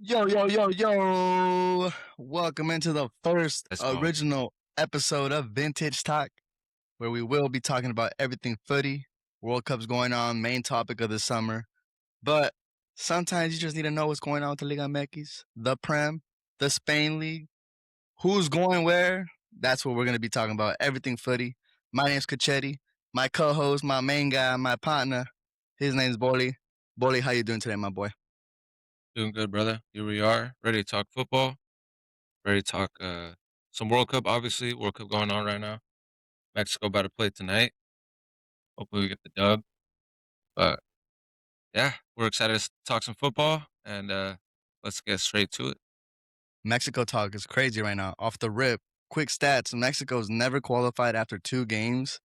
Yo, yo, yo, yo. Welcome into the first Let's go. original episode of Vintage Talk, where we will be talking about everything footy. World Cup's going on, main topic of the summer. But sometimes you just need to know what's going on with the Liga MX, the Prem, the Spain League, who's going where. That's what we're going to be talking about. Everything footy. My name's Cachetti. My co-host, my main guy, my partner, his name's Boli. Boli, how you doing today, my boy? Doing good, brother. Here we are, ready to talk football, ready to talk some World Cup, obviously. World Cup going on right now. Mexico about to play tonight. Hopefully we get the dub. But yeah, we're excited to talk some football and let's get straight to it. Mexico talk is crazy right now. Off the rip, quick stats: Mexico's never qualified after 2 games.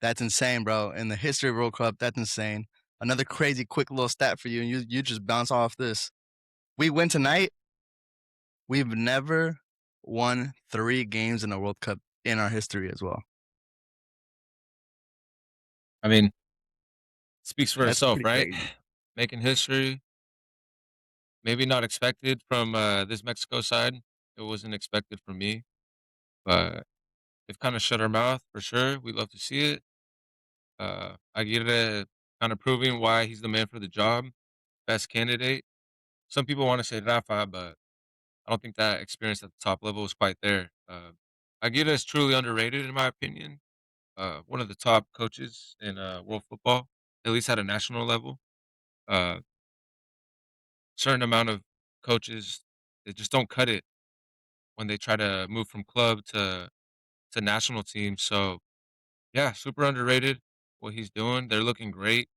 That's insane, bro. In the history of World Cup, that's insane. Another crazy quick little stat for you, and you just bounce off this. We win tonight. We've never won 3 games in a World Cup in our history as well. I mean, speaks for That's itself, pretty right? crazy. Making history, maybe not expected from this Mexico side. It wasn't expected from me, but they've kind of shut our mouth for sure. We love to see it. Aguirre kind of proving why he's the man for the job, best candidate. Some people want to say Rafa, but I don't think that experience at the top level is quite there. Aguirre is truly underrated, in my opinion. One of the top coaches in world football, at least at a national level. Uh, Certain amount of coaches, they just don't cut it when they try to move from club to national team. So yeah, super underrated what he's doing. They're looking great,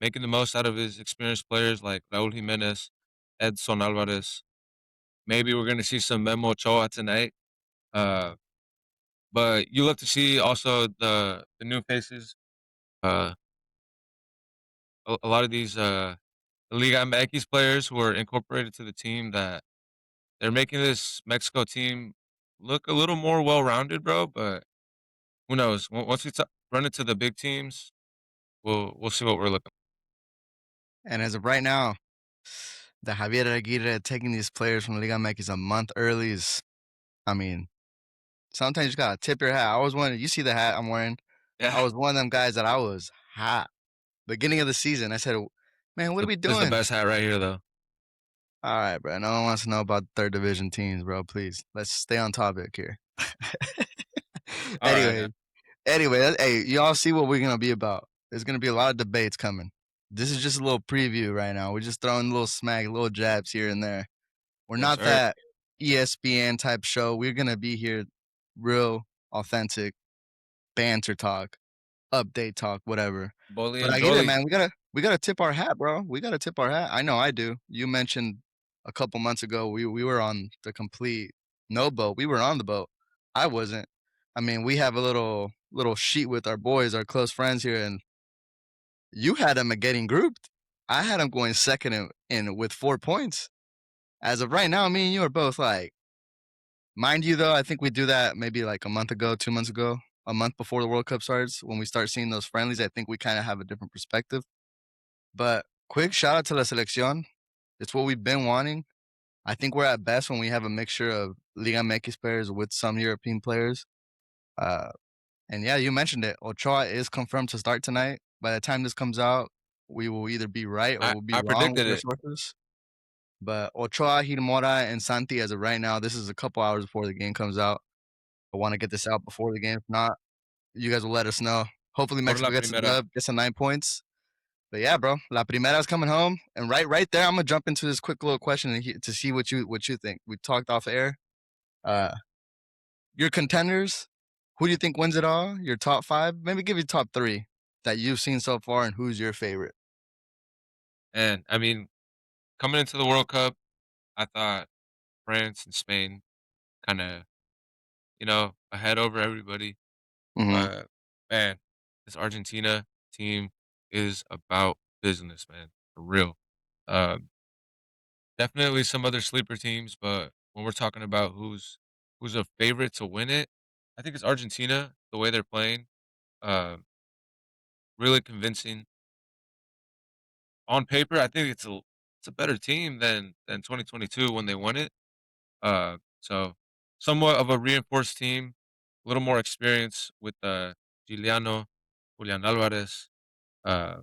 making the most out of his experienced players like Raul Jimenez, Edson Alvarez. Maybe we're gonna see some Memo Ochoa tonight. Uh, But you love to see also the new faces. Uh, a lot of these Liga MX players who are incorporated to the team that they're making this Mexico team look a little more well rounded, bro. But who knows? Once we run into the big teams, we'll see what we're looking. And as of right now, the Javier Aguirre taking these players from Liga MX a month early is, I mean, sometimes you just gotta tip your hat. I was one. You see the hat I'm wearing? I Yeah, was one of them guys that I was hot. Beginning of the season, I said, "Man, what are we this is the doing?" best hat right here, though. All right, bro. No one wants to know about third division teams, bro. Please, let's stay on topic here. All right, anyway, yeah. hey, y'all see what we're gonna be about. There's gonna be a lot of debates coming. This is just a little preview right now. We're just throwing little smack, little jabs here and there. We're Yes, not sir. that ESPN type show. We're gonna be here, real, authentic banter talk, update talk, whatever. Bully But and I get it, Jolly. man. We gotta tip our hat, bro. We gotta tip our hat. I know I do. You mentioned a couple months ago we were on the complete no boat. We were on the boat. I wasn't. I mean, we have a little sheet with our boys, our close friends here, and you had them getting grouped. I had them going second in with 4 points. As of right now, me and you are both like, mind you, though, I think we do that maybe like a month ago, 2 months ago, a month before the World Cup starts. When we start seeing those friendlies, I think we kind of have a different perspective. But quick shout out to La Selección. It's what we've been wanting. I think we're at best when we have a mixture of Liga MX players with some European players. Uh, and yeah, you mentioned it. Ochoa is confirmed to start tonight. By the time this comes out, we will either be right or I we'll be I wrong with predicted our it. sources. But Ochoa, Hirmora, and Santi, as of right now, this is a couple hours before the game comes out. I want to get this out before the game. If not, you guys will let us know. Hopefully, Por la Mexico gets a primera. dub, gets some 9 points. But yeah, bro, La Primera's coming home, and right there, I'm gonna jump into this quick little question to see what you think. We talked off air. Uh, your contenders. Who do you think wins it all? Your top five? Maybe give you top three that you've seen so far, and who's your favorite? And I mean, coming into the World Cup, I thought France and Spain kind of, ahead over everybody. Mm-hmm. But man, this Argentina team is about business, man, for real. Um, Definitely some other sleeper teams, but when we're talking about who's a favorite to win it, I think it's Argentina. The way they're playing, uh, really convincing. On paper, I think it's it's a better team than 2022 when they won it. So somewhat of a reinforced team, a little more experience with Giuliano, Julian Alvarez, uh,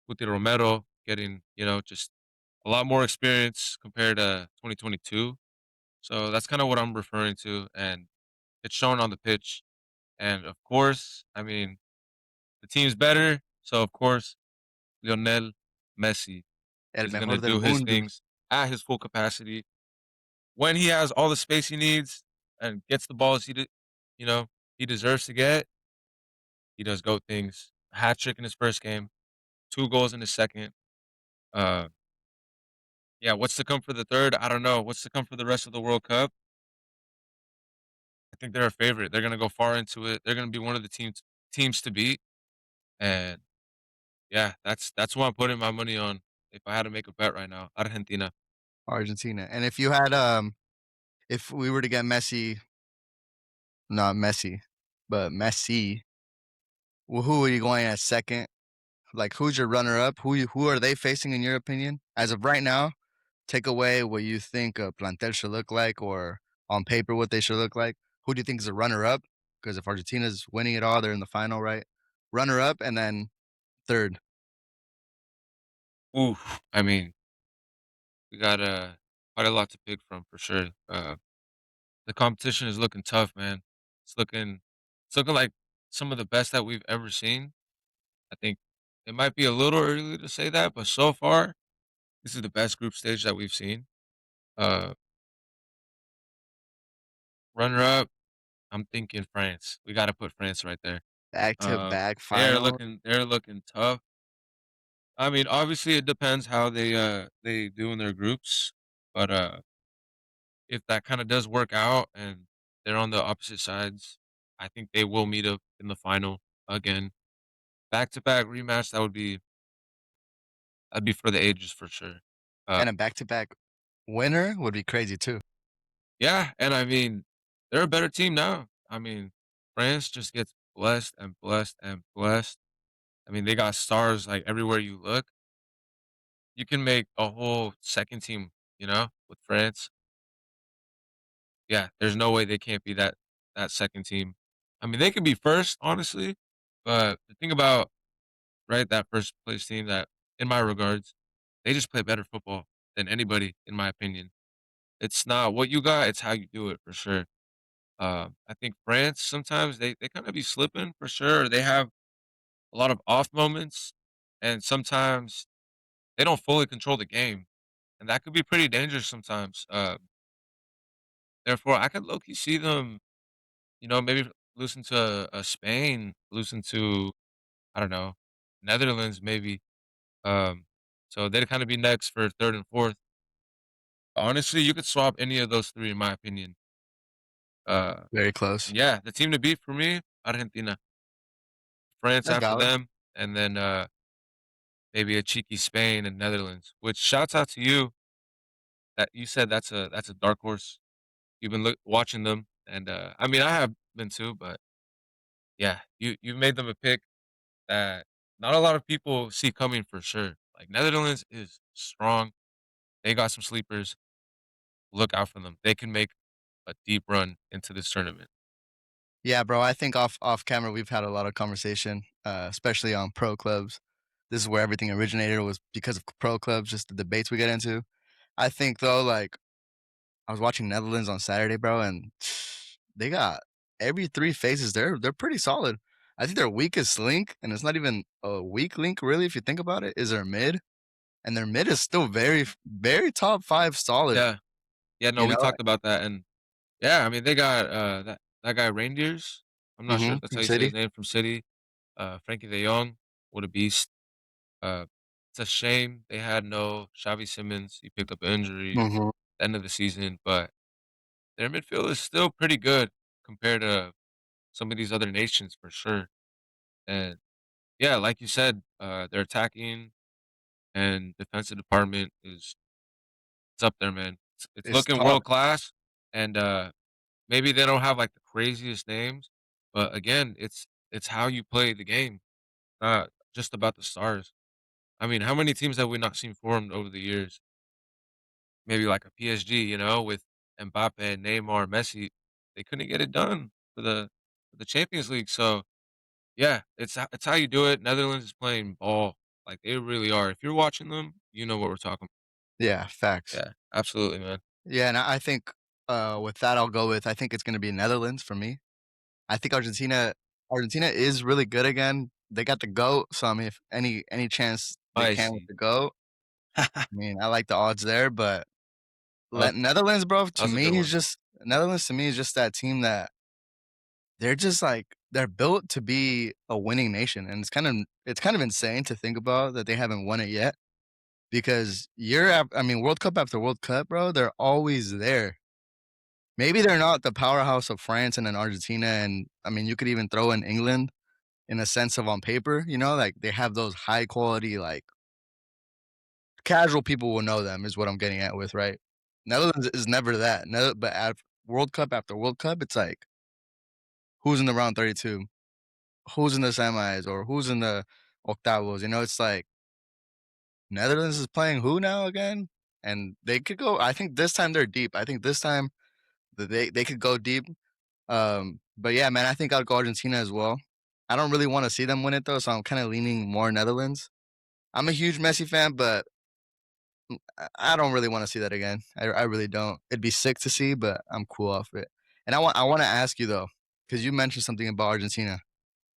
Guti Romero getting, just a lot more experience compared to 2022. So that's kind of what I'm referring to, and it's shown on the pitch. And of course, I mean, the team's better, so of course, Lionel Messi El is gonna mejor del do his mundo. things at his full capacity when he has all the space he needs and gets the balls you know, he deserves to get. He does GOAT things. A hat trick in his first game, 2 goals in his second. Uh, yeah, what's to come for the third? I don't know. What's to come for the rest of the World Cup? I think they're a favorite. They're gonna go far into it. They're gonna be one of the teams to beat. And yeah, that's who I'm putting my money on if I had to make a bet right now. Argentina. Argentina. And if we were to get Messi, not Messi, but Messi, who are you going as second? Like, who's your runner up? Who are they facing in your opinion? As of right now, take away what you think a plantel should look like, or on paper what they should look like. Who do you think is a runner up? Because if Argentina's winning it all, they're in the final, right? Runner up, and then third. Ooh, I mean, we got quite a lot to pick from for sure. The competition is looking tough, man. It's looking it's looking like some of the best that we've ever seen. I think it might be a little early to say that, but so far, this is the best group stage that we've seen. Uh, Runner up, I'm thinking France. We got to put France right there. Back to back They're final. looking tough. I mean, obviously, it depends how they do in their groups, but if that kind of does work out and they're on the opposite sides, I think they will meet up in the final again. Back to back rematch, that'd be for the ages for sure. Uh, And a back to back winner would be crazy too. yeah, and I mean, they're a better team now. I mean, France just gets blessed and blessed and blessed. I mean, they got stars like everywhere you look. You can make a whole second team, with France. Yeah, there's no way they can't be that second team. I mean, they could be first, honestly, but the thing about right that first place team that, in my regards, they just play better football than anybody, in my opinion. It's not what you got; it's how you do it for sure. I think France sometimes they kind of be slipping for sure. They have a lot of off moments, and sometimes they don't fully control the game, and that could be pretty dangerous sometimes. Therefore, I could low key see them, maybe losing to Spain, losing to I don't know Netherlands, maybe. Um, so they'd kind of be next for third and fourth. Honestly, you could swap any of those three, in my opinion. Uh, Very close. and yeah, the team to beat for me, Argentina, France That's after valid. them, and then maybe a cheeky Spain and Netherlands. Which shouts out to you that you said that's a dark horse. You've been watching them, and I mean I have been too, but yeah, you made them a pick that not a lot of people see coming for sure. Like Netherlands is strong. They got some sleepers. Look out for them. They can make a deep run into this tournament. Yeah, bro. I think off camera we've had a lot of conversation, especially on pro clubs. This is where everything originated was because of pro clubs, just the debates we get into. I think though, like I was watching Netherlands on Saturday, bro, and they got every three phases. They're pretty solid. I think their weakest link, and it's not even a weak link really, if you think about it, is their mid, and their mid is still very top five solid. Yeah, yeah. No, You we know, talked about that, and yeah, I mean they got that guy Reindeers. I'm not sure if that's from how you say City. his name from City. Frankie De Jong, what a beast. Uh, it's a shame they had no Xavi Simmons. He picked up an injury at Hmm. the end of the season, but their midfield is still pretty good compared to some of these other nations for sure. And yeah, like you said, their attacking and defensive department is it's up there, man. It's It's looking top. world class, and maybe they don't have like the craziest names, but again, it's how you play the game, not just about the stars. I mean, how many teams have we not seen formed over the years? maybe like a PSG, with Mbappe, Neymar, Messi, they couldn't get it done for the Champions League. So yeah, it's how you do it. Netherlands is playing ball, like they really are. If you're watching them, you know what we're talking. Yeah, facts. Yeah, absolutely, man. Yeah, and I think, with that, I'll go with I think it's gonna be Netherlands for me. I think Argentina is really good again. They got the GOAT, so, I mean, if any chance they I can with see. the GOAT, I mean, I like the odds there, but Uh, let Netherlands, bro, that to was a me good is one. just Netherlands to me is just that team that they're just, like they're built to be a winning nation, and it's kind of insane to think about that they haven't won it yet because I mean, World Cup after World Cup, bro, they're always there. Maybe they're not the powerhouse of France and then Argentina, and, I mean, you could even throw in England in a sense of on paper, like, they have those high quality, like casual people will know them is what I'm getting at with, right? Netherlands is never that. No, but at World Cup after World Cup, it's like, who's in the round 32? Who's in the semis or who's in the octavos? It's like Netherlands is playing who now again? And they could go. I think this time they're deep. I think this time they could go deep. But yeah, man, I think I'll go Argentina as well. I don't really want to see them win it though, so I'm kind of leaning more Netherlands. I'm a huge Messi fan, but I don't really want to see that again. I really don't. It'd be sick to see, but I'm cool off it. And I want to ask you though, because you mentioned something about Argentina,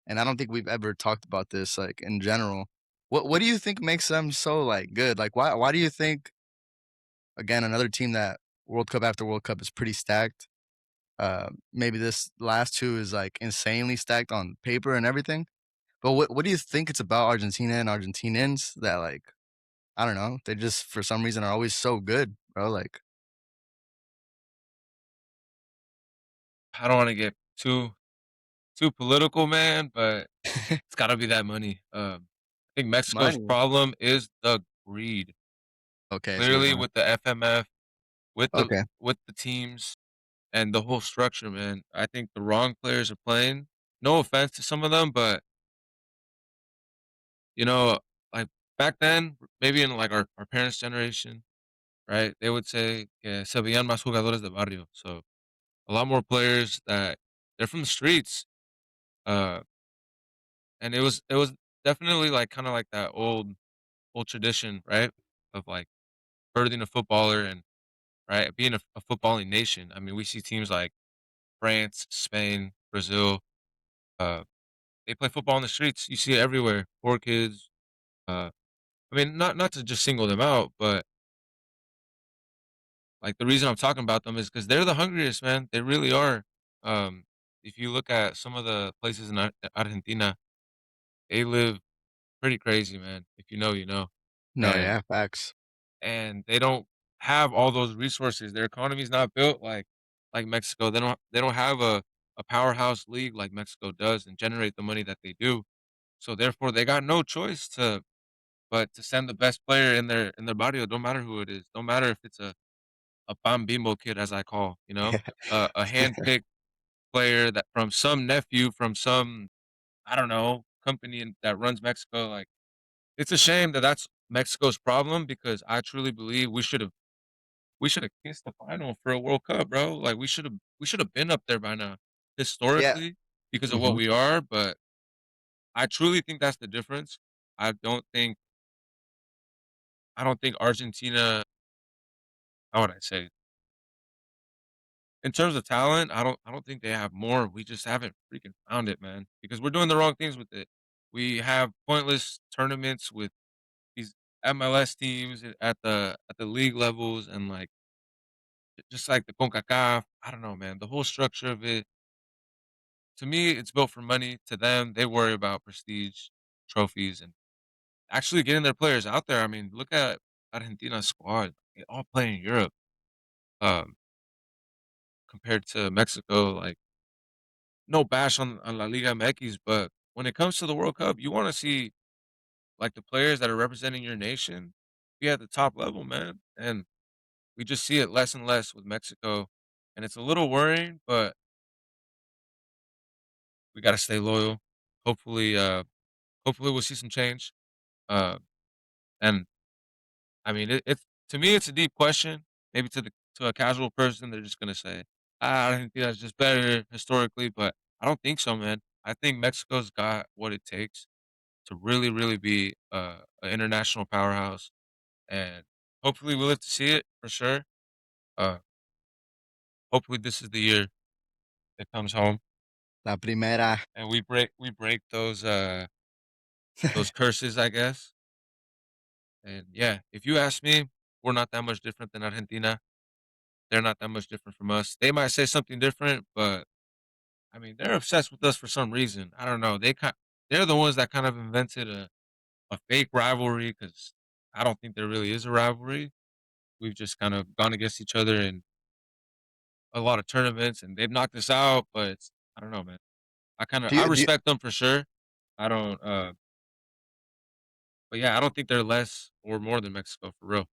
and I don't think we've ever talked about this like in general. What do you think makes them so like good? Like why do you think again another team that World Cup after World Cup is pretty stacked? Maybe this last two is like insanely stacked on paper and everything. But what do you think it's about Argentina and Argentinians that like I don't know, they just for some reason are always so good, bro? Like I don't want to get too political, man, but it's got to be that money. I think Mexico's money. problem is the greed. Okay, it's a good Clearly, one. with the FMF, Okay. with the teams and the whole structure, man. I think the wrong players are playing. No offense to some of them, but you know, like back then, maybe in like our parents' generation, right? They would say, que se veían más jugadores de barrio. So a lot more players that they're from the streets. Uh, and it was definitely like kind of like that old tradition, right? Of like birthing a footballer and right being a footballing nation. I mean, we see teams like France, Spain, Brazil. Uh, they play football in the streets. You see it everywhere. Poor kids. Uh, I mean, not to just single them out, but like the reason I'm talking about them is because they're the hungriest, man. They really are. Um, if you look at some of the places in Argentina, they live pretty crazy, man. If you know, you know. No, And yeah, facts. they don't have all those resources. Their economy's not built like Mexico. They don't have a powerhouse league like Mexico does and generate the money that they do. So therefore, they got no choice but to send the best player in their barrio. Don't matter who it is. Don't matter if it's a Pan Bimbo kid, as I call, a handpicked player that from some nephew from some I don't know company that runs Mexico. Like it's a shame that that's Mexico's problem because I truly believe we should have kissed the final for a World Cup, bro. Like we should have been up there by now, Yeah. historically, because of what Mhm. we are. But I truly think that's the difference. I don't think I don't think Argentina. How would I say? In terms of talent, I don't think they have more. We just haven't freaking found it, man. Because we're doing the wrong things with it. We have pointless tournaments with these MLS teams at the league levels and like just like the CONCACAF. I don't know, man. The whole structure of it, to me, it's built for money. To them, they worry about prestige, trophies, and actually getting their players out there. I mean, look at Argentina's squad. They all play in Europe, um, compared to Mexico. Like, no bash on La Liga MX, but when it comes to the World Cup, you want to see like the players that are representing your nation be at the top level, man. And we just see it less and less with Mexico, and it's a little worrying. But we got to stay loyal. Hopefully, hopefully we'll see some change. Uh, and I mean, it's to me, it's a deep question. maybe to a casual person, they're just gonna say, "Ah, Argentina's just better historically," but I don't think so, man. I think Mexico's got what it takes to really, really be an international powerhouse, and hopefully we live to see it for sure. Uh, hopefully this is the year it comes home La Primera. and we break those curses, I guess. And yeah, if you ask me, we're not that much different than Argentina. They're not that much different from us. They might say something different, but I mean, they're obsessed with us for some reason. I don't know. They're the ones that kind of invented a fake rivalry because I don't think there really is a rivalry. We've just kind of gone against each other in a lot of tournaments, and they've knocked us out. But I don't know, man. Do I you do you respect them for sure. I don't. But yeah, I don't think they're less or more than Mexico for real.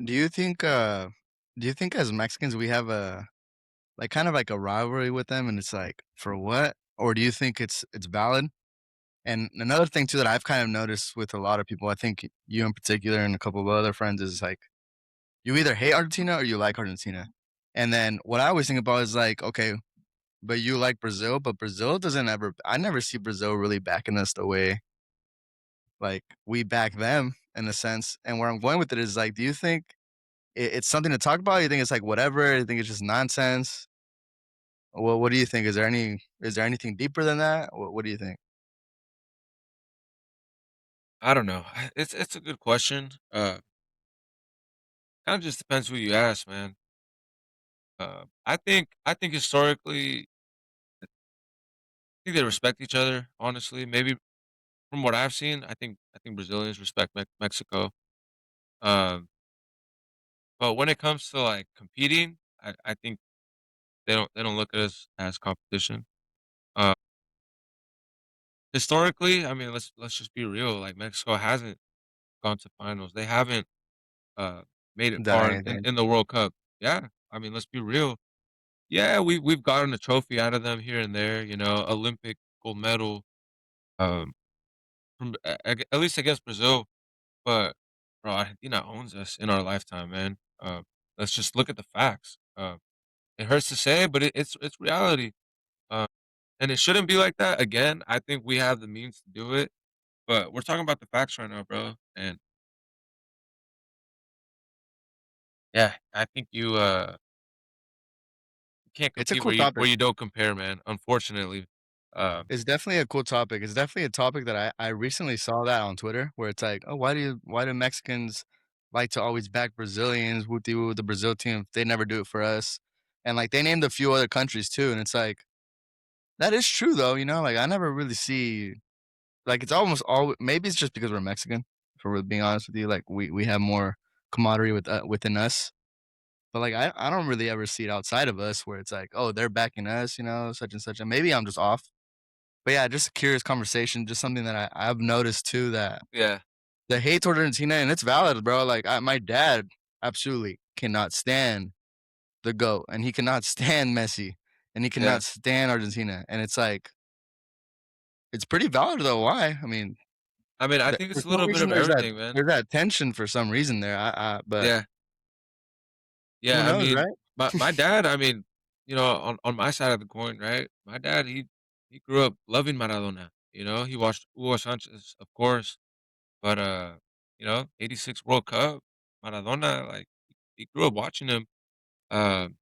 do you think, do you think as Mexicans we have a like, kind of like a rivalry with them, and it's like, for what? Or do you think it's valid? And another thing too that I've kind of noticed with a lot of people, I think you in particular and a couple of other friends, is like you either hate Argentina or you like Argentina. And then what I always think about is like, okay, but you like Brazil, but Brazil doesn't ever. I never see Brazil really backing us the way like we back them in a sense. And where I'm going with it is like, do you think it's something to talk about? You think it's like whatever? You think it's just nonsense? Well, what do you think? Is there anything deeper than that? What do you think? I don't know. It's a good question. Kind of just depends who you ask, man. I think historically, I think they respect each other. Honestly, maybe from what I've seen, I think Brazilians respect Mexico. Um, but when it comes to like competing, I think they don't look at us as competition. Uh, historically, I mean, let's just be real. Like Mexico hasn't gone to finals. They haven't uh made it Done far anything? in the World Cup. Yeah, I mean, let's be real. Yeah, we've gotten a trophy out of them here and there. You know, Olympic gold medal. Um, from at least against Brazil. But bro, Argentina owns us in our lifetime, man. Let's just look at the facts. It hurts to say, but it's reality. Uh, and it shouldn't be like that. Again, I think we have the means to do it, but we're talking about the facts right now, bro. And yeah, I think you can't It's a compete cool where topic. you don't compare, man. Unfortunately, um, It's definitely a cool topic. It's definitely a topic that I recently saw that on Twitter where it's like, oh, why do Mexicans like to always back Brazilians? Whoop de woo, the Brazil team. They never do it for us. And like they named a few other countries too, and it's like that is true though. You know, like I never really see like it's almost all. Maybe it's just because we're Mexican. For being honest with you, like we have more camaraderie within us. But like I don't really ever see it outside of us where it's like, oh, they're backing us, you know, such and such. And maybe I'm just off. But yeah, just a curious conversation, just something that I've noticed too that yeah, the hate toward Argentina, and it's valid, bro. Like my dad absolutely cannot stand the goat, and he cannot stand Messi, and he yeah. cannot stand Argentina, and it's like it's pretty valid though. Why? I mean, I mean, I think for it's a some little bit reason of everything, man. there's that tension for some reason there. But Yeah, who yeah. I knows, mean, right? my dad. I mean, on my side of the coin, right? My dad, he grew up loving Maradona. You know, he watched Hugo Sanchez, of course, but '86 World Cup, Maradona, like he grew up watching him. Um,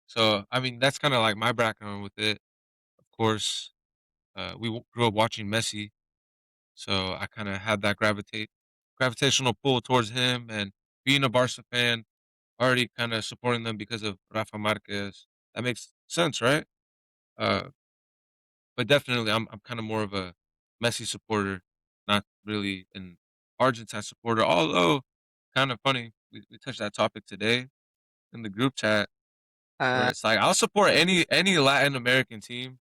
so I mean, that's kind of like my background with it. Of course, grew up watching Messi, so I kind of had that gravitational pull towards him, and being a Barca fan, already kind of supporting them because of Rafa Marquez. That makes sense, right? Uh, but definitely, I'm kind of more of a Messi supporter, not really an Argentine supporter. Although, kind of funny, we touched that topic today in the group chat, where Uh, it's like I'll support any Latin American team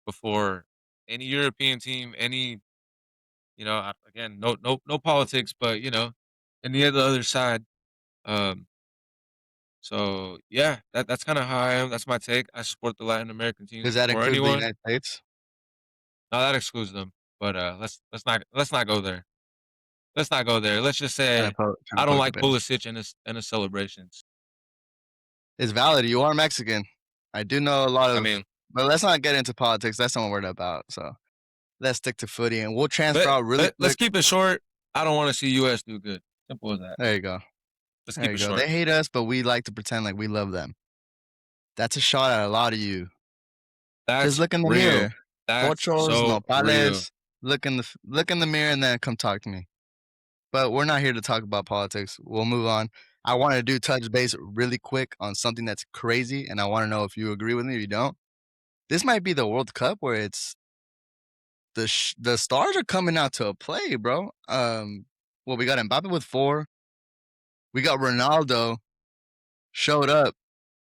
before any European team, any again, no politics, but any of the other side. Um, so yeah, that's kind of how I am. That's my take. I support the Latin American teams does that before include the anyone. United States? Now that excludes them, but let's not go there. let's not go there. Let's just say Trying to I don't poke the like bear. Pulisic in his celebrations. It's valid. You are Mexican. I do know a lot I of, mean, but let's not get into politics. That's not what we're about. So let's stick to footy, and we'll transfer out really let's quick. keep it short. I don't want to see US do good. Simple as that. There you go. Let's There keep you it go. short. They hate us, but we like to pretend like we love them. That's a shot at a lot of you. Just That's look in the real. mirror. That's Pochos, so real. nopales. Look in the mirror and then come talk to me. But we're not here to talk about politics. We'll move on. I want to do touch base really quick on something that's crazy, and I want to know if you agree with me or you don't. This might be the World Cup where it's the stars are coming out to a play, bro. Well, we got Mbappe with 4. We got Ronaldo showed up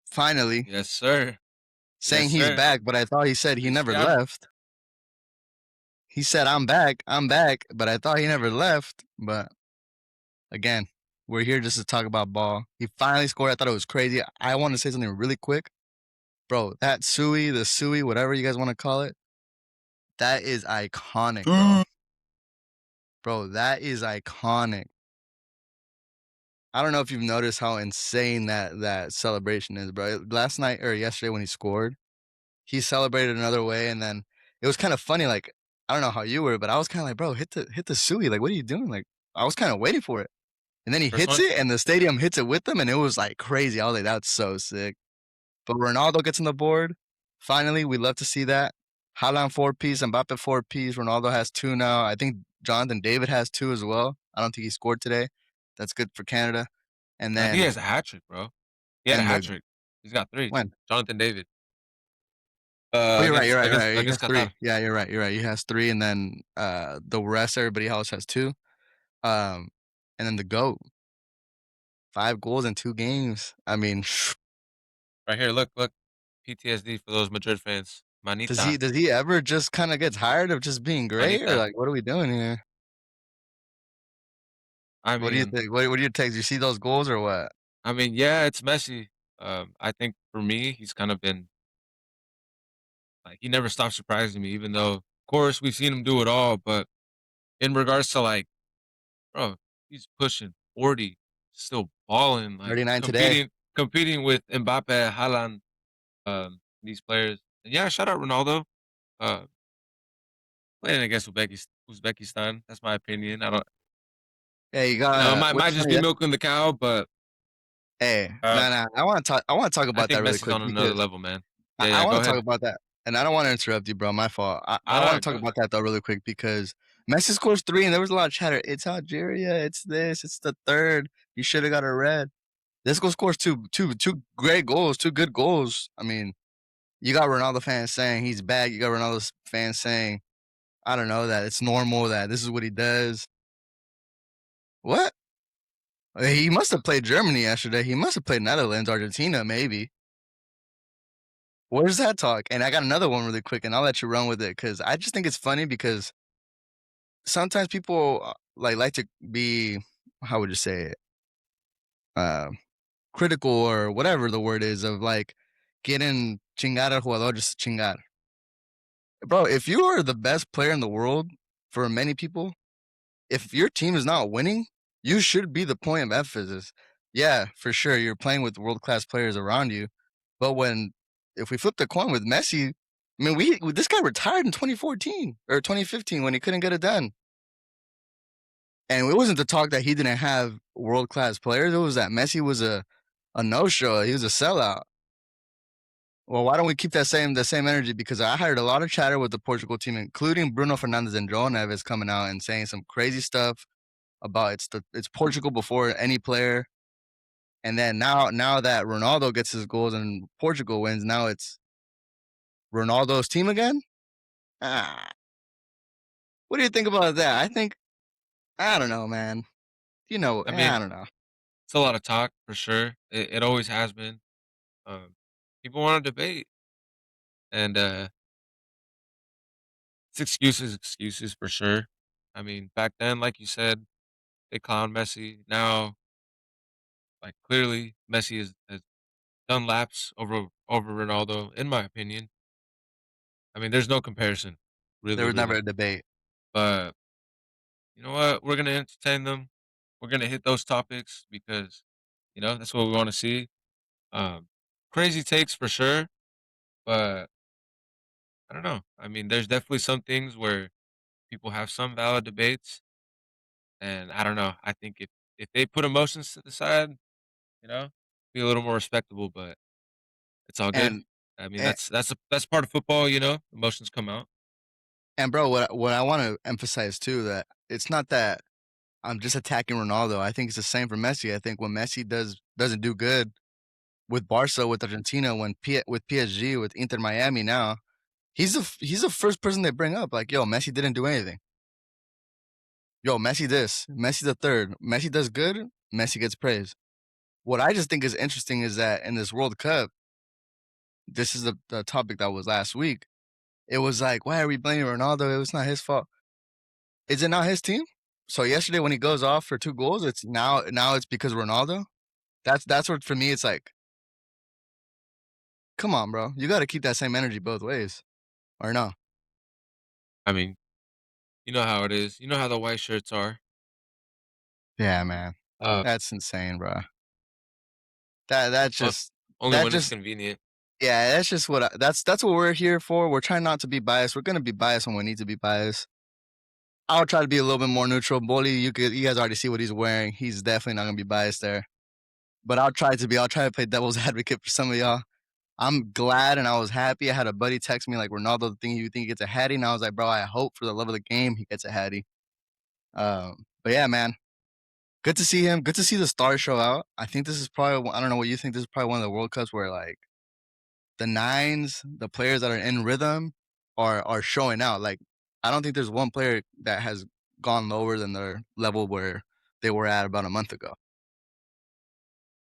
finally, Yes, sir. Yes, saying he's sir. back, but I thought he said he never Cristiano. left. He said I'm back, but I thought he never left. But again, we're here just to talk about ball. He finally scored. I thought it was crazy. I want to say something really quick, bro. That Sui, whatever you guys want to call it, that is iconic, bro. Bro, that is iconic. I don't know if you've noticed how insane that celebration is, bro. Last night or yesterday when he scored, he celebrated another way, and then it was kind of funny. Like I don't know how you were, but I was kind of like, bro, hit the Sui. Like, what are you doing? Like, I was kind of waiting for it, and then he First hits one? it, and the stadium hits it with him, and it was like crazy. I was like, that's so sick. But Ronaldo gets on the board. Finally, we love to see that. Haaland 4-piece, Mbappe 4-piece. Ronaldo has 2 now. I think Jonathan David has 2 as well. I don't think he scored today. That's good for Canada. And I think he then has a hat trick, bro. He had a and hat the trick. He's got 3. when? Jonathan David. Oh, you're right. Against You're right. He has against 3. Qatar. Yeah, you're right. You're right. He has 3, and then the rest, everybody else has 2. Um, and then the goat, 5 goals in 2 games. I mean, Right here, look. PTSD for those Madrid fans. Manita. does he ever just kind of get tired of just being great, or Manita. like what are we doing here? I What do you mean think? What do you take? Do you see those goals or what? yeah, it's Messi. I think for me, he's kind of been like he never stops surprising me, even though of course we've seen him do it all, but in regards to like, bro, he's pushing 40, still balling, like 39 today. competing with Mbappe, Haaland, these players. And yeah, shout out Ronaldo. Uh playing against Uzbekistan. That's my opinion. I don't Yeah, you might what's just funny be that milking the cow, but hey, uh nah, I wanna talk I about that think really Messi's quick on another because level, man. I Yeah, go wanna talk ahead. about that, and I don't wanna interrupt you, bro, my fault. I No, wanna no, talk go about that though really quick because Messi scores 3 and there was a lot of chatter. It's Algeria, it's this, it's the 3rd. You shoulda got a red. This goal scores two great goals, 2 good goals. I mean, you got Ronaldo fans saying he's back. You got Ronaldo fans saying, I don't know, that it's normal, that this is what he does. What? He must have played Germany yesterday. He must have played Netherlands, Argentina, maybe. Where's that talk? And I got another one really quick, and I'll let you run with it because I just think it's funny because sometimes people like to be, how would you say it, uh, critical or whatever the word is of like getting chingar al jugador just to chingar. Bro, if you are the best player in the world for many people, if your team is not winning, you should be the point of emphasis. Yeah, for sure, you're playing with world class players around you, but if we flip the coin with Messi, I mean, this guy retired in 2014 or 2015 when he couldn't get it done, and it wasn't the talk that he didn't have world class players. It was that Messi was a no show. He was a sellout. Well, why don't we keep the same energy? Because I heard a lot of chatter with the Portugal team, including Bruno Fernandes and João Neves coming out and saying some crazy stuff about it's Portugal before any player. And then now that Ronaldo gets his goals and Portugal wins, now it's Ronaldo's team again. Ah, what do you think about that? I think I don't know, man. I I mean, don't know. it's a lot of talk for sure. It always has been. Um, people want to debate, and it's excuses for sure. I mean, back then, like you said, they clown Messi. Now, like clearly, has done laps over Ronaldo, in my opinion. I mean, there's no comparison, There really, was never really. a debate. But you know what? We're gonna entertain them. We're gonna hit those topics because, that's what we wanna see. Um, Crazy takes for sure, but I don't know. I mean, there's definitely some things where people have some valid debates, and I don't know. I think if they put emotions to the side, you know, be a little more respectable, but it's all good. And I mean, and that's part of football, emotions come out. and bro, what I want to emphasize too that it's not that I'm just attacking Ronaldo. I think it's the same for Messi. I think when Messi doesn't do good with Barca, with Argentina, with PSG, with Inter Miami now, he's the first person they bring up. Like, yo, Messi didn't do anything. Yo, Messi this, Messi the third. Messi does good, Messi gets praised. What I just think is interesting is that in this World Cup, this is the topic that was last week. It was like, why are we blaming Ronaldo? It was not his fault. Is it not his team? So yesterday when he goes off for 2 goals, it's now it's because of Ronaldo. That's what for me. It's like, come on, bro, you got to keep that same energy both ways, or no? I mean, you know how it is. You know how the white shirts are. Yeah, man, Uh, that's insane, bro. That o- just Only that when it's just convenient. yeah, that's just that's what we're here for. We're trying not to be biased. We're gonna be biased when we need to be biased. I'll try to be a little bit more neutral. Bully, you guys already see what he's wearing. He's definitely not gonna be biased there. But I'll try to play devil's advocate for some of y'all. I'm glad and I was happy. I had a buddy text me like Ronaldo thing you think he gets a hattie, and I was like, bro, I hope for the love of the game he gets a hattie. But yeah, man, good to see him. Good to see the stars show out. I think this is probably I don't know what you think. This is probably one of the World Cups where like the nines, the players that are in rhythm, are showing out. Like I don't think there's one player that has gone lower than their level where they were at about a month ago.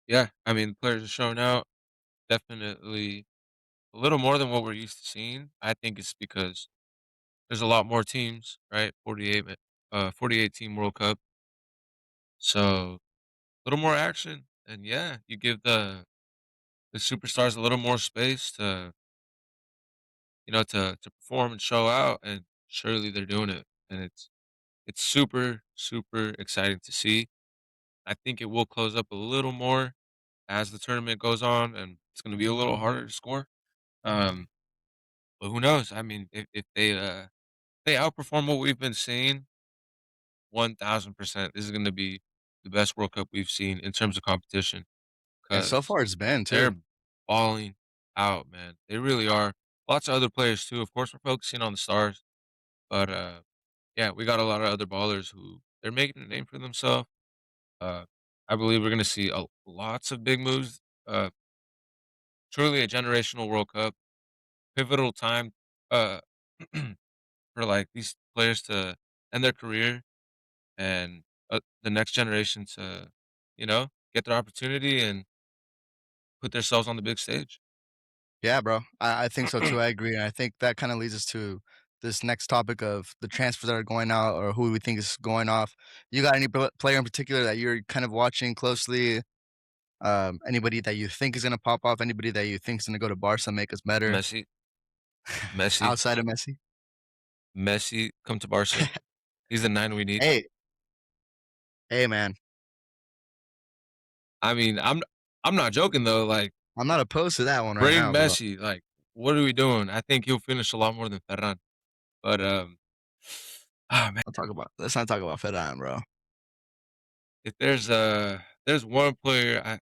Yeah, I mean, players are showing out. Definitely a little more than what we're used to seeing. I think it's because there's a lot more teams, right? 48 team World Cup. So a little more action. And yeah, you give the superstars a little more space to perform and show out. And surely they're doing it. And it's super, super exciting to see. I think it will close up a little more as the tournament goes on, and it's going to be a little harder to score. Um, but who knows? I mean, if they outperform what we've been seeing, 1000%, this is going to be the best World Cup we've seen in terms of competition And so because far it's been they're too. balling out, man. They really are. Lots of other players too. Of course, we're focusing on the stars, but yeah, we got a lot of other ballers who they're making a name for themselves. Uh, I believe we're going to see lots of big moves. Uh, Truly a generational World Cup, pivotal time uh, for like these players to end their career and the next generation to, get their opportunity and put themselves on the big stage. Yeah, bro. I think so too. I agree. And I think that kind of leads us to this next topic of the transfers that are going out or who we think is going off. You got any player in particular that you're kind of watching closely? Anybody that you think is going to pop off? Anybody that you think is going to go to Barca and make us better Messi, Messi, outside of Messi? Messi, come to Barca. He's the nine we need. Hey, hey, man. I mean, I'm not joking though. Like, I'm not opposed to that one right bring now, bro. Messi. Like, what are we doing? I think he'll finish a lot more than Ferran. But man, Let's not talk about Ferran, bro. if there's one player I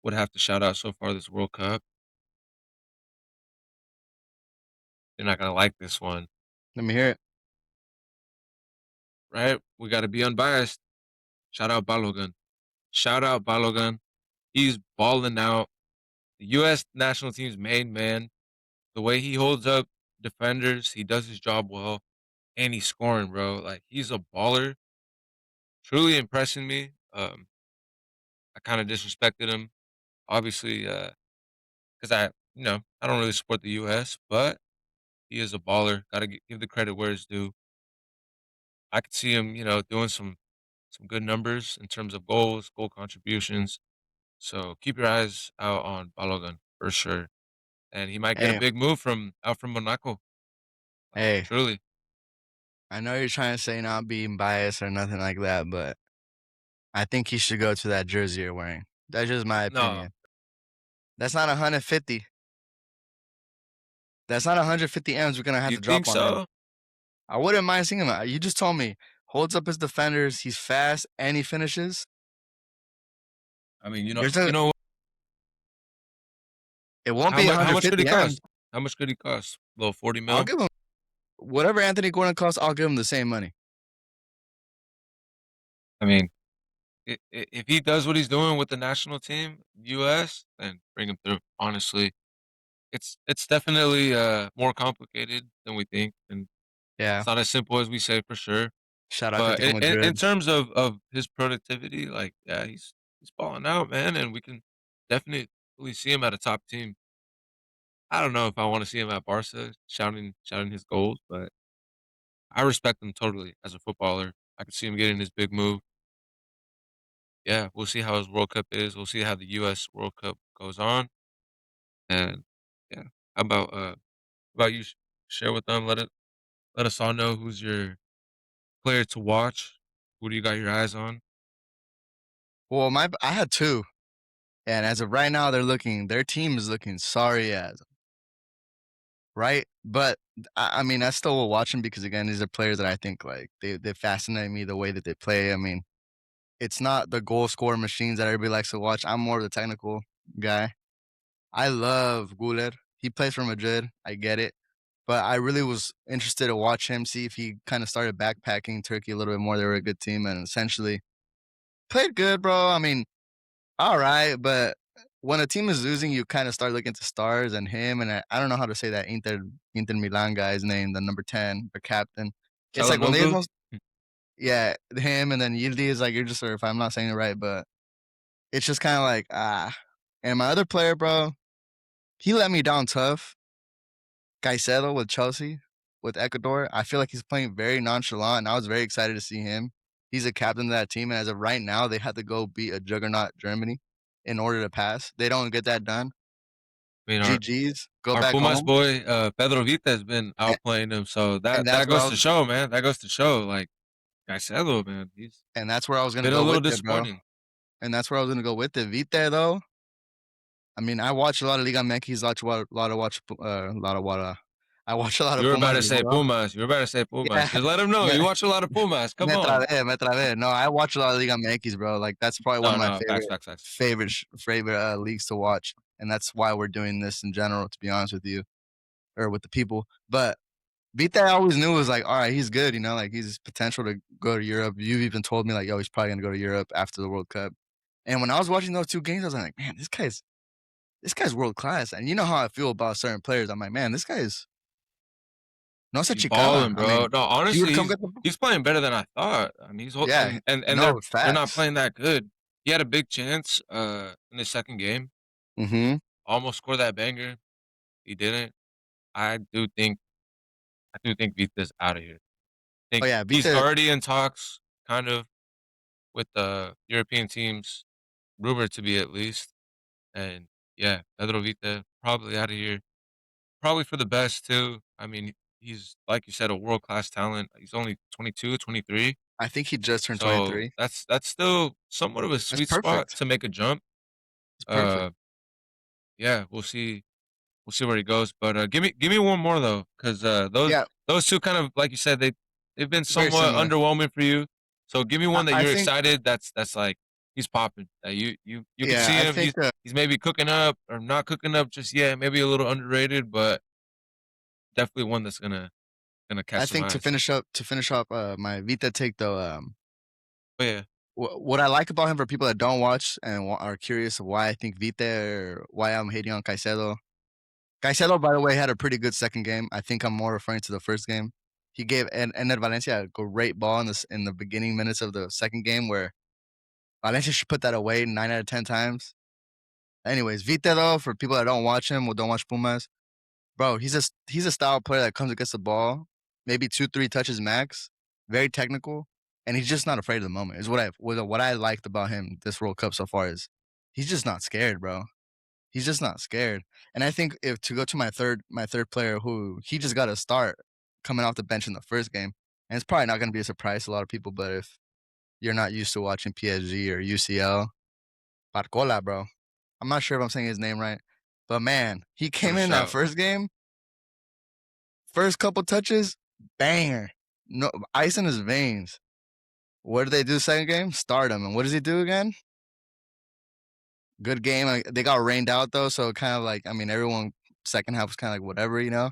would have to shout out so far this World Cup, you're not gonna like this one, Let me hear it. right? We got to be unbiased. Shout out Balogun. Shout out Balogun. He's balling out. The U.S. national team's main man. The way he holds up defenders, he does his job well, and he's scoring, bro. Like he's a baller, truly impressing me. I kind of disrespected him, obviously, because I don't really support the U.S., but he is a baller. Got to give the credit where it's due. I could see him, doing some good numbers in terms of goals, goal contributions. So keep your eyes out on Balogun for sure. And he might get a Hey, big move from out from Monaco. hey, Truly. I know you're trying to say not being biased or nothing like that, but I think he should go to that jersey you're wearing. That's just my No, opinion. That's not 150. That's not 150 M's we're gonna have you to think drop on him. so? I wouldn't mind seeing him. You just told me holds up his defenders. He's fast and he finishes. I mean, There's a. It won't be how much could he 150 M's. cost? How much could he cost? Little 40 I'll mil. give him whatever Anthony Gordon costs. I'll give him the same money. I mean, if he does what he's doing with the national team, US, then bring him through. Honestly, it's definitely more complicated than we think, and Yeah. it's not as simple as we say for sure. Shout out But Atletico in Madrid. terms of his productivity, like yeah, he's balling out, man, and we can definitely see him at a top team. I don't know if I want to see him at Barca shouting his goals, but I respect him totally as a footballer. I could see him getting his big move. Yeah, we'll see how his World Cup is. We'll see how the US World Cup goes on. And yeah, how about you share with them? Let us all know who's your player to watch. Who do you got your eyes on? Well, I had two, and as of right now, their team is looking sorry as right. But I mean, I still will watch them because again, these are players that I think like they fascinate me the way that they play. I mean, it's not the goal scorer machines that everybody likes to watch. I'm more of the technical guy. I love Guler. He plays for Madrid. I get it. But I really was interested to watch him, see if he kind of started backpacking Turkey a little bit more. They were a good team and essentially played good, bro. I mean, all right, but when a team is losing, you kind of start looking to stars and him. And I don't know how to say that Inter Milan guy's name, the number 10, the captain. It's like when they Chalanoglu? don't, yeah, him and then Yildiz is like, you're just, or if I'm not saying it right, but it's just kind of like, ah. And my other player, bro, he let me down tough. Caicedo with Chelsea, with Ecuador. I feel like he's playing very nonchalant, and I was very excited to see him. He's a captain of that team, and as of right now, they have to go beat a juggernaut Germany in order to pass. They don't get that done. I mean, GG's, go our back Pumas home, boy, Pedro Vita has been and, outplaying him, so and that that's where I goes to was, show, man. That goes to show, like Caicedo, man, he's and that's where I was gonna been a go little with it, bro. disappointing. And that's where I was gonna go with it. Vite though, I mean, I watch a lot of Liga MX, a lot of what, I watch a lot You of were about Pumas to as say well. Pumas. You were about to say Pumas. Yeah, Just let him know you watch a lot of Pumas. Come on. Me trabé. No, I watch a lot of Liga MX, bro. Like that's probably one No, of my no, facts, facts, facts. favorite leagues to watch, and that's why we're doing this in general. To be honest with you, or with the people, but Vita I always knew was like, all right, he's good. You know, like he's potential to go to Europe. You've even told me like, yo, he's probably gonna go to Europe after the World Cup. And when I was watching those two games, I was like, man, this guy's world class. And you know how I feel about certain players. I'm like, man, this guy's no se He's chicana. balling, I mean, bro. No, he would honestly, come get the he's playing better than I thought. I mean, he's yeah, and no they're not facts. playing that good. He had a big chance in the second game. Mm-hmm. Almost scored that banger. He didn't. I do think I do think Vita's out of here. I Oh think yeah, he's Vita. already in talks kind of with the European teams, rumored to be at least. And yeah, Pedro Vita probably out of here. Probably for the best too. I mean, he's like you said, a world class talent. He's only 22, 23. I think he just turned So 23. that's still somewhat of a That's sweet spot perfect. to make a jump. It's perfect. Uh, yeah, we'll see where he goes. But give me one more though, because Yeah, those two kind of like you said they've been very somewhat similar. underwhelming for you. So give me I, one that I you're think excited. That's like he's popping. That you could yeah, see I him. think He's maybe cooking up or not cooking up just yet. Maybe a little underrated, but definitely one that's gonna catch I some think eyes. to finish up my Vita take though, But yeah, what I like about him for people that don't watch and are curious of why I think Vita or why I'm hating on Caicedo. Caicedo, by the way, had a pretty good second game. I think I'm more referring to the first game. He gave Ener Valencia a great ball in the beginning minutes of the second game where Valencia should put that away 9 out of 10 times. Anyways, Vita though, for people that don't watch him or don't watch Pumas, bro, he's a style player that comes against the ball, maybe 2, 3 touches max, very technical, and he's just not afraid of the moment. Is what I liked about him this World Cup so far is he's just not scared, bro. He's just not scared. And I think if to go to my third player who he just got a start coming off the bench in the first game. and it's probably not gonna be a surprise to a lot of people, but if you're not used to watching PSG or UCL, Barcola, bro. I'm not sure if I'm saying his name right, but man, he What came a in that shout. first game, first couple touches, banger. No ice in his veins. What did they do second game? Start him. And what does he do again? Good game. They got rained out though, so kind of like I mean everyone second half was kind of like whatever, you know.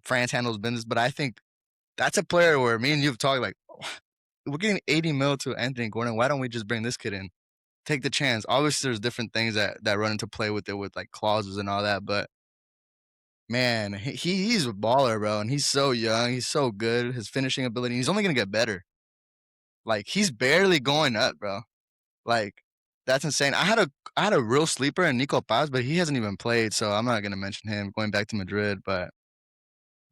France handles business, but I think that's a player where me and you've talked like we're getting 80 mil to Anthony Gordon. Why don't we just bring this kid in? Take the chance. Obviously, there's different things that run into play with it, with like clauses and all that. But man, he's a baller, bro, and he's so young. He's so good. His finishing ability. He's only gonna get better. Like he's barely going up, bro. Like that's insane. I had a real sleeper in Nico Paz, but he hasn't even played, so I'm not gonna mention him going back to Madrid. But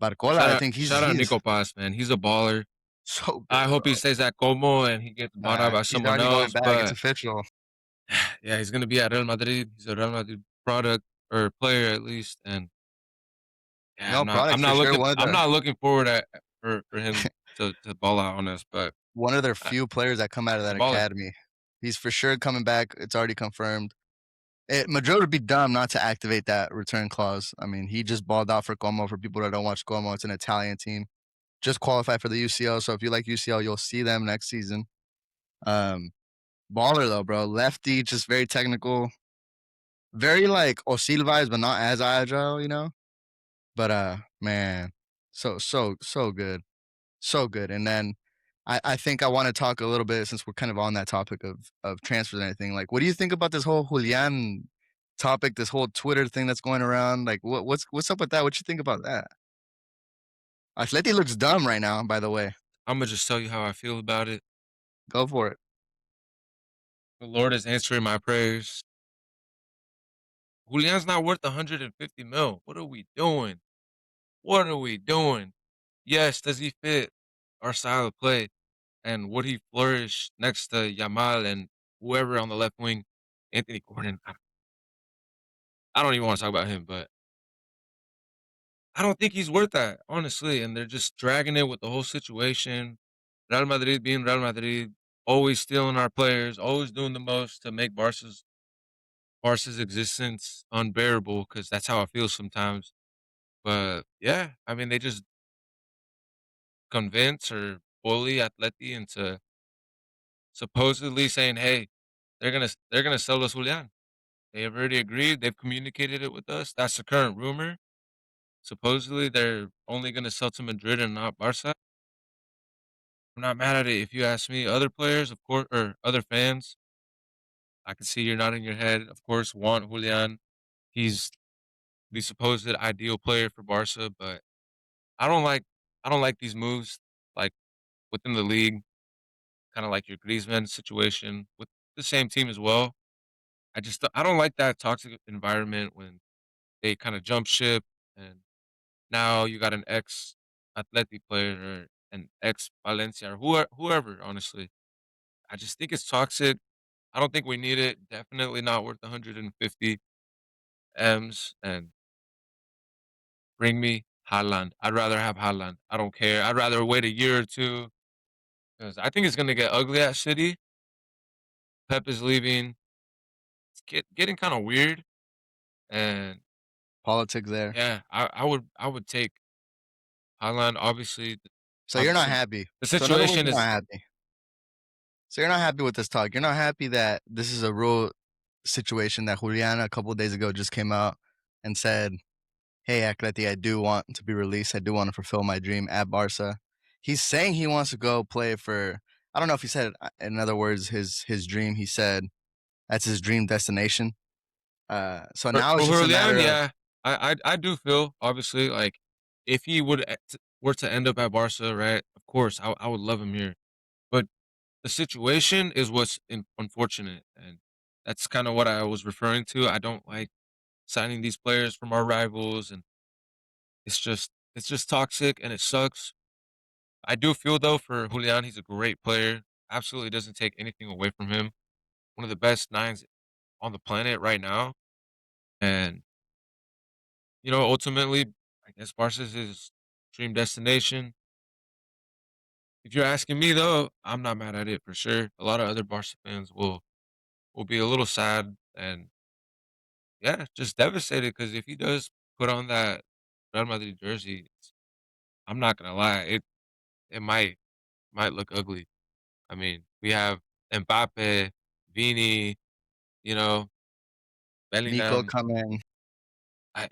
Barcola, I think he's Shout out he's Nico Paz, man. He's a baller. so I good, hope he bro. stays at Como and he gets bought out Nah, by he's someone already going else. back. It's But official. yeah, he's gonna be at Real Madrid. He's a Real Madrid product or player at least. And yeah, No products for sure. I'm not looking forward for him to ball out on us. But One of their uh, few players that come out of he's a that baller. academy. He's for sure coming back. It's already confirmed. Madrid would be dumb not to activate that return clause. I mean, he just balled out for Como. For people that don't watch Como, it's an Italian team. Just qualified for the UCL. So if you like UCL, you'll see them next season. Um, Baller though, bro. Lefty, just very technical. Very like Osil vibes, but not as agile, you know. But man, so good. So good. And then I think I want to talk a little bit since we're kind of on that topic of transfers and everything. Like, what do you think about this whole Julian topic, this whole Twitter thing that's going around? Like, what's up with that? What you think about that? Atleti looks dumb right now, by the way. I'm gonna just tell you how I feel about it. Go for it. The Lord is answering my prayers. Julian's not worth 150 mil. What are we doing? What are we doing? Yes, does he fit our style of play? And would he flourish next to Yamal and whoever on the left wing, Anthony Gordon? I don't even want to talk about him, but I don't think he's worth that, honestly. And they're just dragging it with the whole situation. Real Madrid being Real Madrid, always stealing our players, always doing the most to make Barca's existence unbearable. Because that's how I feel sometimes. But yeah, I mean, they just convince or bully Atleti into supposedly saying, "Hey, they're gonna sell us Julian." They have already agreed. They've communicated it with us. That's the current rumor. Supposedly, they're only gonna sell to Madrid and not Barca. I'm not mad at it. If you ask me, other players, of course, or other fans, I can see you're nodding your head. Of course, want Julian. He's the supposed ideal player for Barca, but I don't like I don't like these moves like within the league, kind of like your Griezmann situation with the same team as well. I don't like that toxic environment when they kind of jump ship and now you got an ex Atleti player or an ex Valencia or whoever, honestly. I just think it's toxic. I don't think we need it. Definitely not worth 150 M's and bring me Haaland. I'd rather have Haaland. I don't care. I'd rather wait a year or two because I think it's going to get ugly at City. Pep is leaving. It's getting kind of weird. And Politics there. yeah, I would take Haaland. So you're not Obviously, happy. the So in other words, situation you're not is happy. So you're not happy with this talk. You're not happy that this is a real situation that Juliana a couple of days ago just came out and said, "Hey, Atleti, I do want to be released. I do want to fulfill my dream at Barca." He's saying he wants to go play for. I don't know if he said in other words his dream. He said that's his dream destination. So now for it's just a Julian. matter of Yeah, I do feel obviously like if he were to end up at Barca, right? Of course, I would love him here, but the situation is what's unfortunate, and that's kind of what I was referring to. I don't like signing these players from our rivals, and it's just toxic and it sucks. I do feel though for Julian, he's a great player. Absolutely doesn't take anything away from him. One of the best nines on the planet right now, and ultimately, I guess Barca's his dream destination. if you're asking me though, I'm not mad at it for sure. A lot of other Barca fans will be a little sad and yeah, just devastated because if he does put on that Real Madrid jersey, I'm not gonna lie, it might look ugly. I mean, we have Mbappe, Vini, you know, Nico Bellingham. coming,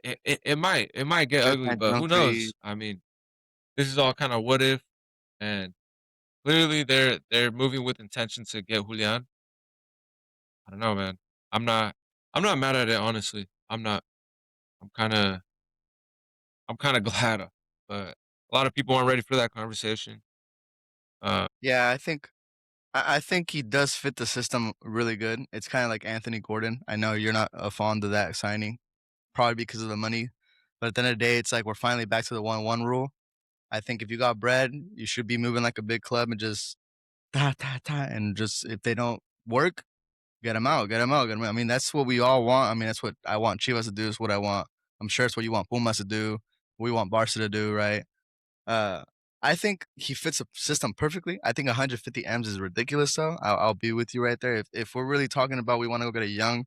It might get ugly, Ferdinand but who Dumfries, knows? I mean, this is all kind of what if, and clearly they're moving with intention to get Julian. I don't know, man. I'm not I'm not mad at it, honestly. I'm not. I'm kind of I'm kind of glad, but a lot of people aren't ready for that conversation. Uh, yeah, I think he does fit the system really good. It's kinda like Anthony Gordon. I know you're not, fond of that signing, probably because of the money, but at the end of the day, it's like we're finally back to the 1-1 rule. I think if you got bread, you should be moving like a big club and just ta, ta, ta, and just if they don't work, get them out, get them out, get them out. I mean, that's what we all want. I mean, that's what I want Chivas to do. Is what I want. I'm sure it's what you want Pumas to do. We want Barca to do, right? Uh, I think he fits the system perfectly. I think 150 M's is ridiculous, though. I'll be with you right there. If we're really talking about we want to go get a young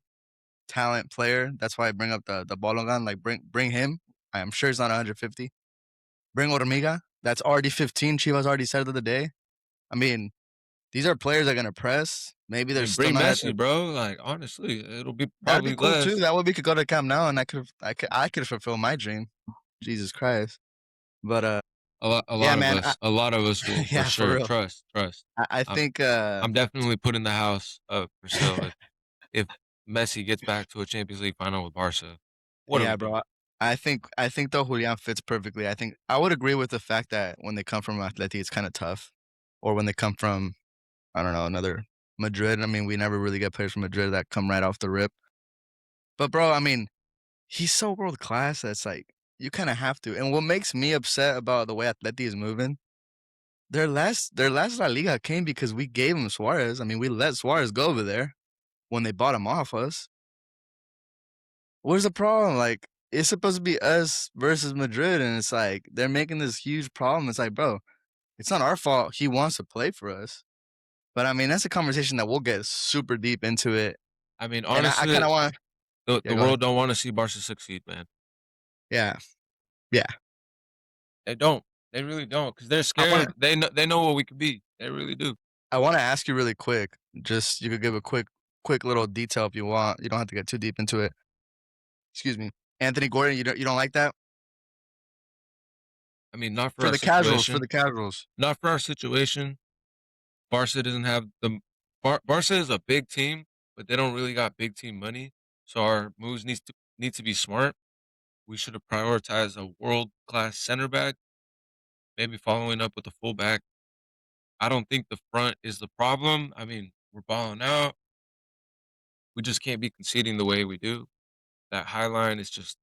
talent player, that's why I bring up the Bologan. Like bring him. I'm sure it's not 150. Bring Ormiga. That's already 15. Chivas already said the other day. I mean, these are players that are gonna press. Maybe I they're mean, still bring not at Messi, their. bro. Like honestly, it'll be That'd be probably cool too. less. That way we could go to camp now, and I could fulfill my dream. Jesus Christ! But A yeah, lot of man. us, a lot of us will for Yeah, for sure. real. Trust. I I'm think I'm definitely putting the house up for sale if Messi gets back to a Champions League final with Barca. What are we yeah, doing? bro. I think though Julian fits perfectly. I think I would agree with the fact that when they come from Atleti, it's kind of tough, or when they come from I don't know another Madrid. I mean, we never really get players from Madrid that come right off the rip. But bro, I mean, he's so world class that's like you kind of have to. And what makes me upset about the way Atleti is moving, their last La Liga came because we gave him Suarez. I mean, we let Suarez go over there when they bought him off us. Where's the problem? Like it's supposed to be us versus Madrid, and it's like they're making this huge problem. It's like, bro, it's not our fault. He wants to play for us. But I mean, that's a conversation that we'll get super deep into it. I mean, And I kind honestly, of want. the Yeah, go ahead. world don't want to see Barca succeed, man. Yeah, yeah. They don't. They really don't, because they're I want scared. to. They know what we could be. They really do. I want to ask you really quick. Just you could give a quick little detail if you want. You don't have to get too deep into it. Excuse me, Anthony Gordon. You don't like that I mean, not for for our the casuals. For situation. the casuals. Not for our situation. Barca doesn't have the Barca is a big team, but they don't really got big team money. So our moves need to be smart. We should have prioritized a world class center back, maybe following up with a fullback. I don't think the front is the problem. I mean, we're balling out. We just can't be conceding the way we do. That high line is just,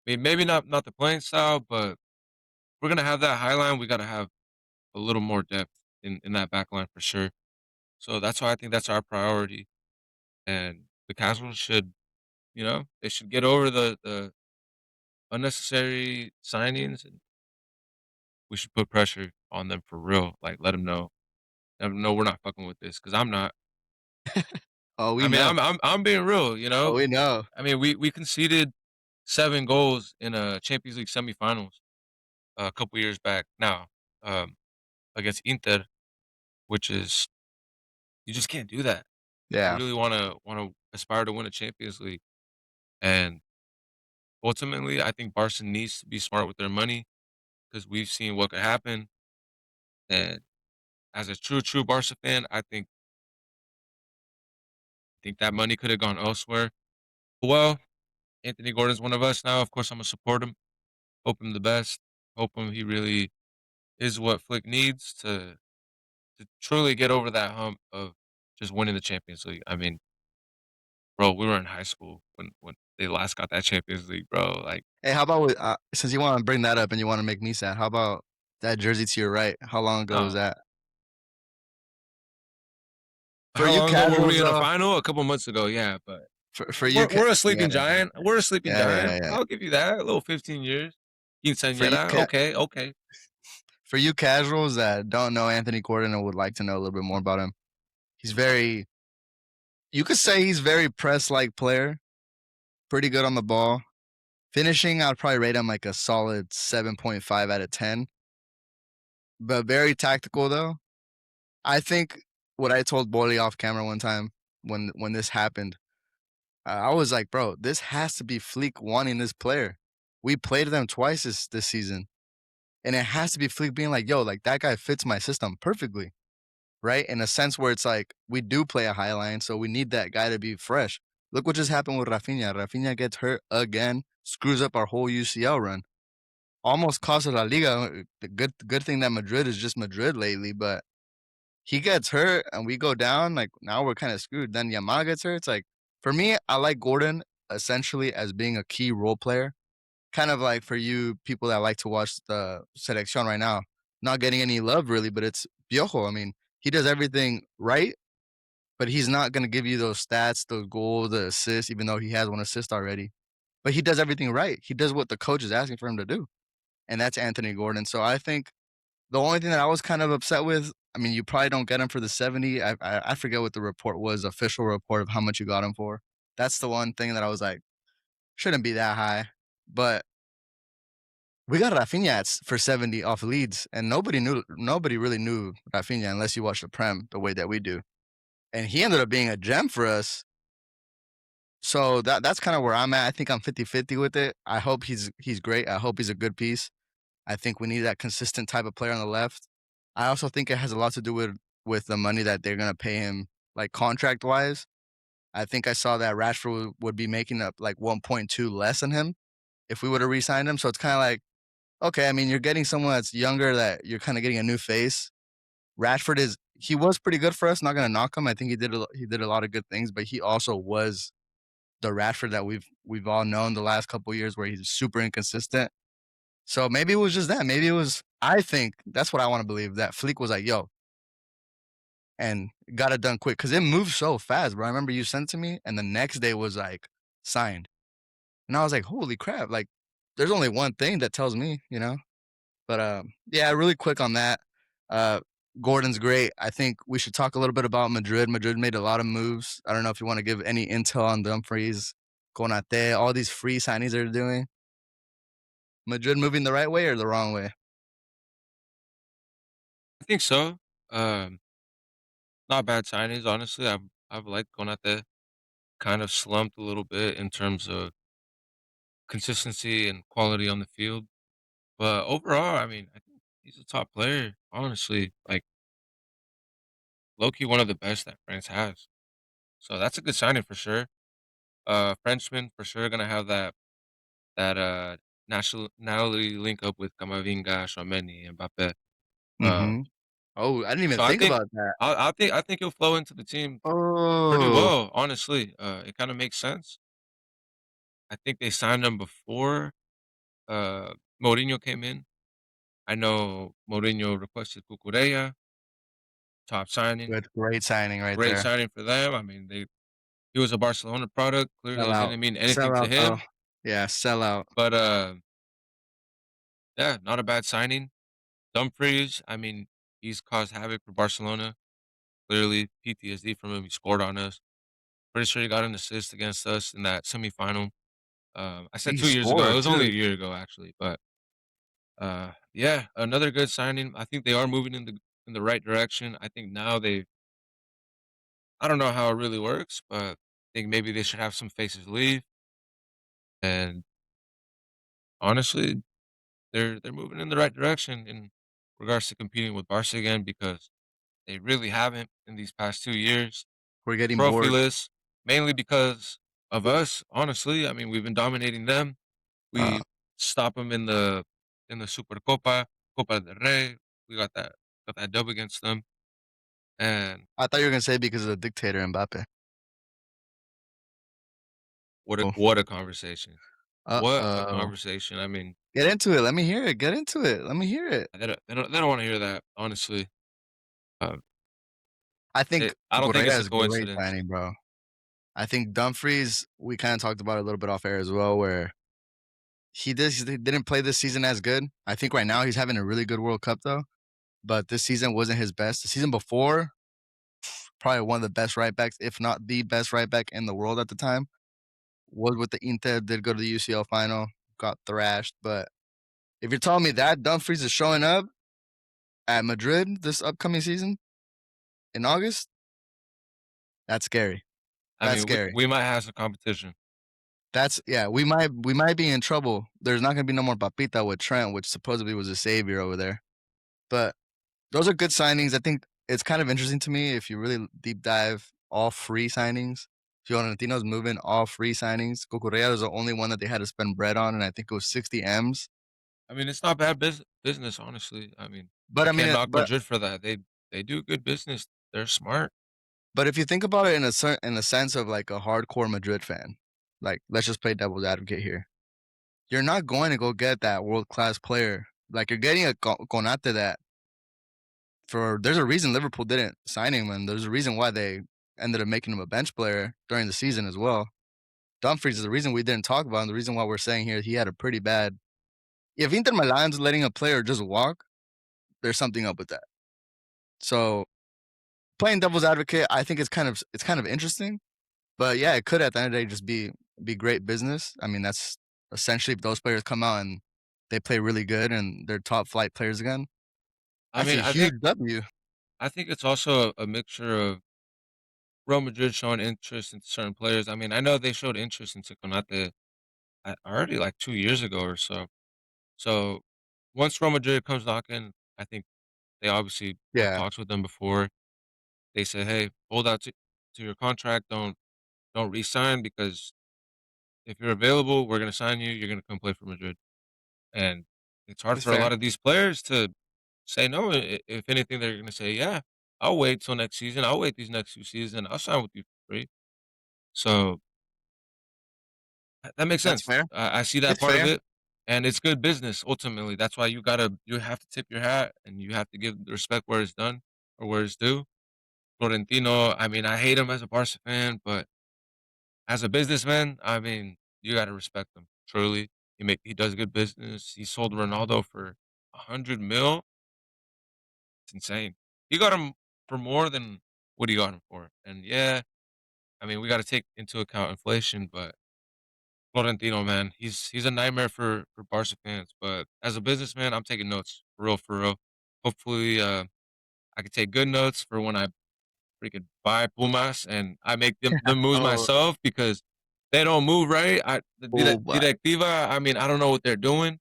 I mean, maybe not the playing style, but if we're gonna have that high line. We got to have a little more depth in that back line for sure. So that's why I think that's our priority. And the Casuals should, they should get over the unnecessary signings, and we should put pressure on them for real. Like let them know we're not fucking with this because I'm not. Oh, we I mean, know. I'm being real. Oh, we know. I mean, we conceded 7 goals in a Champions League semifinals a couple years back now, um, against Inter, which is you just can't do that. You Yeah. really wanna aspire to win a Champions League, and ultimately, I think Barca needs to be smart with their money because we've seen what could happen. And as a true Barca fan, I think that money could have gone elsewhere. Well, Anthony Gordon's one of us now. Of course, I'm gonna support him. Hope him the best. Hope him he really is what Flick needs to truly get over that hump of just winning the Champions League. I mean, bro, we were in high school when they last got that Champions League, bro. Like, Hey, how about since you want to bring that up and you want to make me sad, how about that jersey to your right? How long ago was no. that? For How you long ago were casuals, we in a though. final? A couple months ago, yeah. But For you, we're a yeah, sleeping giant. We're a sleeping yeah, yeah, giant. yeah. I'll give you that. A little 15 years. For you, Quinceañera. Okay, okay. For you casuals that don't know Anthony Gordon and would like to know a little bit more about him, he's very you could say he's very press-like player, pretty good on the ball. Finishing, I'd probably rate him like a solid 7.5 out of 10, but very tactical though. I think what I told Boley off camera one time when this happened, I was like, "Bro, this has to be Fleek wanting this player. We played them twice this season, and it has to be Fleek being like, yo, like that guy fits my system perfectly, right? In a sense where it's like we do play a high line, so we need that guy to be fresh. Look what just happened with Rafinha. Rafinha gets hurt again, screws up our whole UCL run. Almost cost us La Liga. The good thing that Madrid is just Madrid lately, but he gets hurt and we go down. Like now we're kind of screwed. Then Yamal gets hurt. It's like for me, I like Gordon essentially as being a key role player. Kind of like for you people that like to watch the selection right now, not getting any love really, but it's Piojo. I mean, he does everything right, but he's not going to give you those stats, those goals, the assists, even though he has one assist already. But he does everything right. He does what the coach is asking for him to do, and that's Anthony Gordon. So I think the only thing that I was kind of upset with, I mean, you probably don't get him for the 70. I forget what the report was, official report of how much you got him for. That's the one thing that I was like, shouldn't be that high. But we got Rafinha for 70 off Leeds, and nobody really knew Rafinha unless you watch the Prem the way that we do. And he ended up being a gem for us. So that's kind of where I'm at. I think I'm 50-50 with it. I hope he's great. I hope he's a good piece. I think we need that consistent type of player on the left. I also think it has a lot to do with the money that they're gonna pay him, like contract wise. I think I saw that Rashford would be making up like 1.2 less than him if we would have re-signed him. So it's kind of like, okay, I mean, you're getting someone that's younger that you're kind of getting a new face. Rashford is he was pretty good for us. Not gonna knock him. I think he did a lot of good things, but he also was the Rashford that we've all known the last couple years, where he's super inconsistent. So maybe it was just that. Maybe it was. I think that's what I want to believe. That Fleek was like, "Yo," and got it done quick because it moved so fast, bro. I remember you sent it to me, and the next day was like signed, and I was like, "Holy crap!" Like, there's only one thing that tells me, you know. But yeah, really quick on that. Uh, Gordon's great. I think we should talk a little bit about Madrid. Madrid made a lot of moves. I don't know if you want to give any intel on Dumfries, Konate, all these free signings they're doing. Madrid moving the right way or the wrong way? I think so. Um, Not bad signings, honestly. I've liked Konate. Kind of slumped a little bit in terms of consistency and quality on the field. But overall, I mean, I think he's a top player, honestly. Like low key one of the best that France has. So that's a good signing for sure. Frenchman for sure gonna have that nationality link up with Camavinga, Tchouaméni, Mbappé. Mhm. Um, Oh, I didn't even so I think think about that. I think he'll flow into the team pretty Oh, well, honestly. It kind of makes sense. I think they signed him before Mourinho came in. I know Mourinho requested Cucurella, top signing, good, great signing right great there. signing for them. I mean, he was a Barcelona product. Clearly, Sell it out. didn't mean anything Sell to out, though. him. Yeah, sell out. But yeah, not a bad signing. Dumfries, I mean, he's caused havoc for Barcelona. Clearly, PTSD from him. He scored on us. Pretty sure he got an assist against us in that semifinal. I said He 2 years ago. It scored was only a too. year ago, actually. But yeah, another good signing. I think they are moving in the right direction. I think now they. I don't know how it really works, but I think maybe they should have some faces leave. And honestly, they're moving in the right direction in regards to competing with Barca again because they really haven't in these past 2 years. We're getting bored. Trophyless, mainly because of us. Honestly, I mean, we've been dominating them. Uh, We stop them in the Supercopa, Copa del Rey. We got that dub against them, and I thought you were gonna say because of the dictator Mbappe. Oh. what a conversation! What a Uh-oh. conversation! I mean, Get into it. Let me hear it. Get into it. Let me hear it. they don't want to hear that. Honestly, uh, I think I don't think Correa it's a is a great coincidence. signing, bro. I think Dumfries, we kinda talked about it a little bit off air as well, where he didn't play this season as good. I think right now he's having a really good World Cup though, but this season wasn't his best. The season before, probably one of the best right backs, if not the best right back in the world at the time, was with the Inter. Did go to the UCL final, got thrashed. But if you're telling me that Dumfries is showing up at Madrid this upcoming season in August, that's scary. I That's mean, we scary. we might have some competition. That's yeah. We might be in trouble. There's not gonna be no more Papita with Trent, which supposedly was a savior over there. But those are good signings. I think it's kind of interesting to me if you really deep dive all free signings. Fiorentino's moving all free signings. Cucurella is the only one that they had to spend bread on, and I think it was 60 M's. I mean, it's not bad business, honestly. I mean, But I I mean, can't it, knock but Madrid for that. They do good business. They're smart. but if you think about it in the sense of like a hardcore Madrid fan, like let's just play devil's advocate here. You're not going to go get that world class player. Like you're getting a Konate that for there's a reason Liverpool didn't sign him, and there's a reason why they ended up making him a bench player during the season as well. Dumfries is the reason we didn't talk about him. The reason why we're saying here he had a pretty bad. If Inter Milan's letting a player just walk, there's something up with that. So playing devil's advocate, I think it's kind of interesting. But yeah, it could at the end of the day just be great business. I mean, that's essentially if those players come out and they play really good and they're top flight players again. I That's mean, a huge W. I think it's also a mixture of Real Madrid showing interest in certain players. I mean, I know they showed interest in Konate already like 2 years ago or so. So once Real Madrid comes knocking, I think they obviously have Yeah, talks with them before. They say, "Hey, hold out to your contract. Don't re-sign because if you're available, we're gonna sign you. You're gonna come play for Madrid." And it's hard it's for a fair. lot of these players to say no. If anything, they're gonna say, "Yeah, I'll wait till next season. I'll wait these next 2 seasons. I'll sign with you for free." So that makes That's sense. fair. I see that It's part of fair. it, and it's good business ultimately. That's why you have to tip your hat and you have to give the respect where it's done or where it's due. Florentino, I mean, I hate him as a Barca fan, but as a businessman, I mean, you gotta respect him. Truly, he does good business. He sold Ronaldo for 100 mil. It's insane. He got him for more than what he got him for. And yeah, I mean, we got to take into account inflation, but Florentino, man, he's a nightmare for Barca fans. But as a businessman, I'm taking notes for real, for real. Hopefully, I can take good notes for when I freaking buy Pumas and I make them moves Oh, myself because they don't move right. The oh, but directiva, I mean, I don't know what they're doing.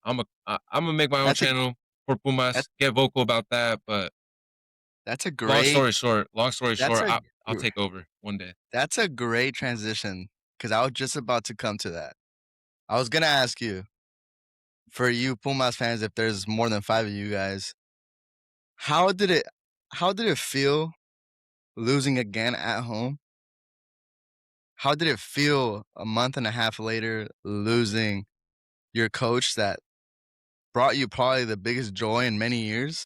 I'm gonna make my own that's a channel for that's Pumas, get vocal about that. But that's a great long story that's short, a I'll take over one day. that's a great transition because I was just about to come to that. I was gonna ask you for you Pumas fans, if there's more than 5 of you guys, how did it how did it feel losing again at home? How did it feel a month and a half later losing your coach that brought you probably the biggest joy in many years?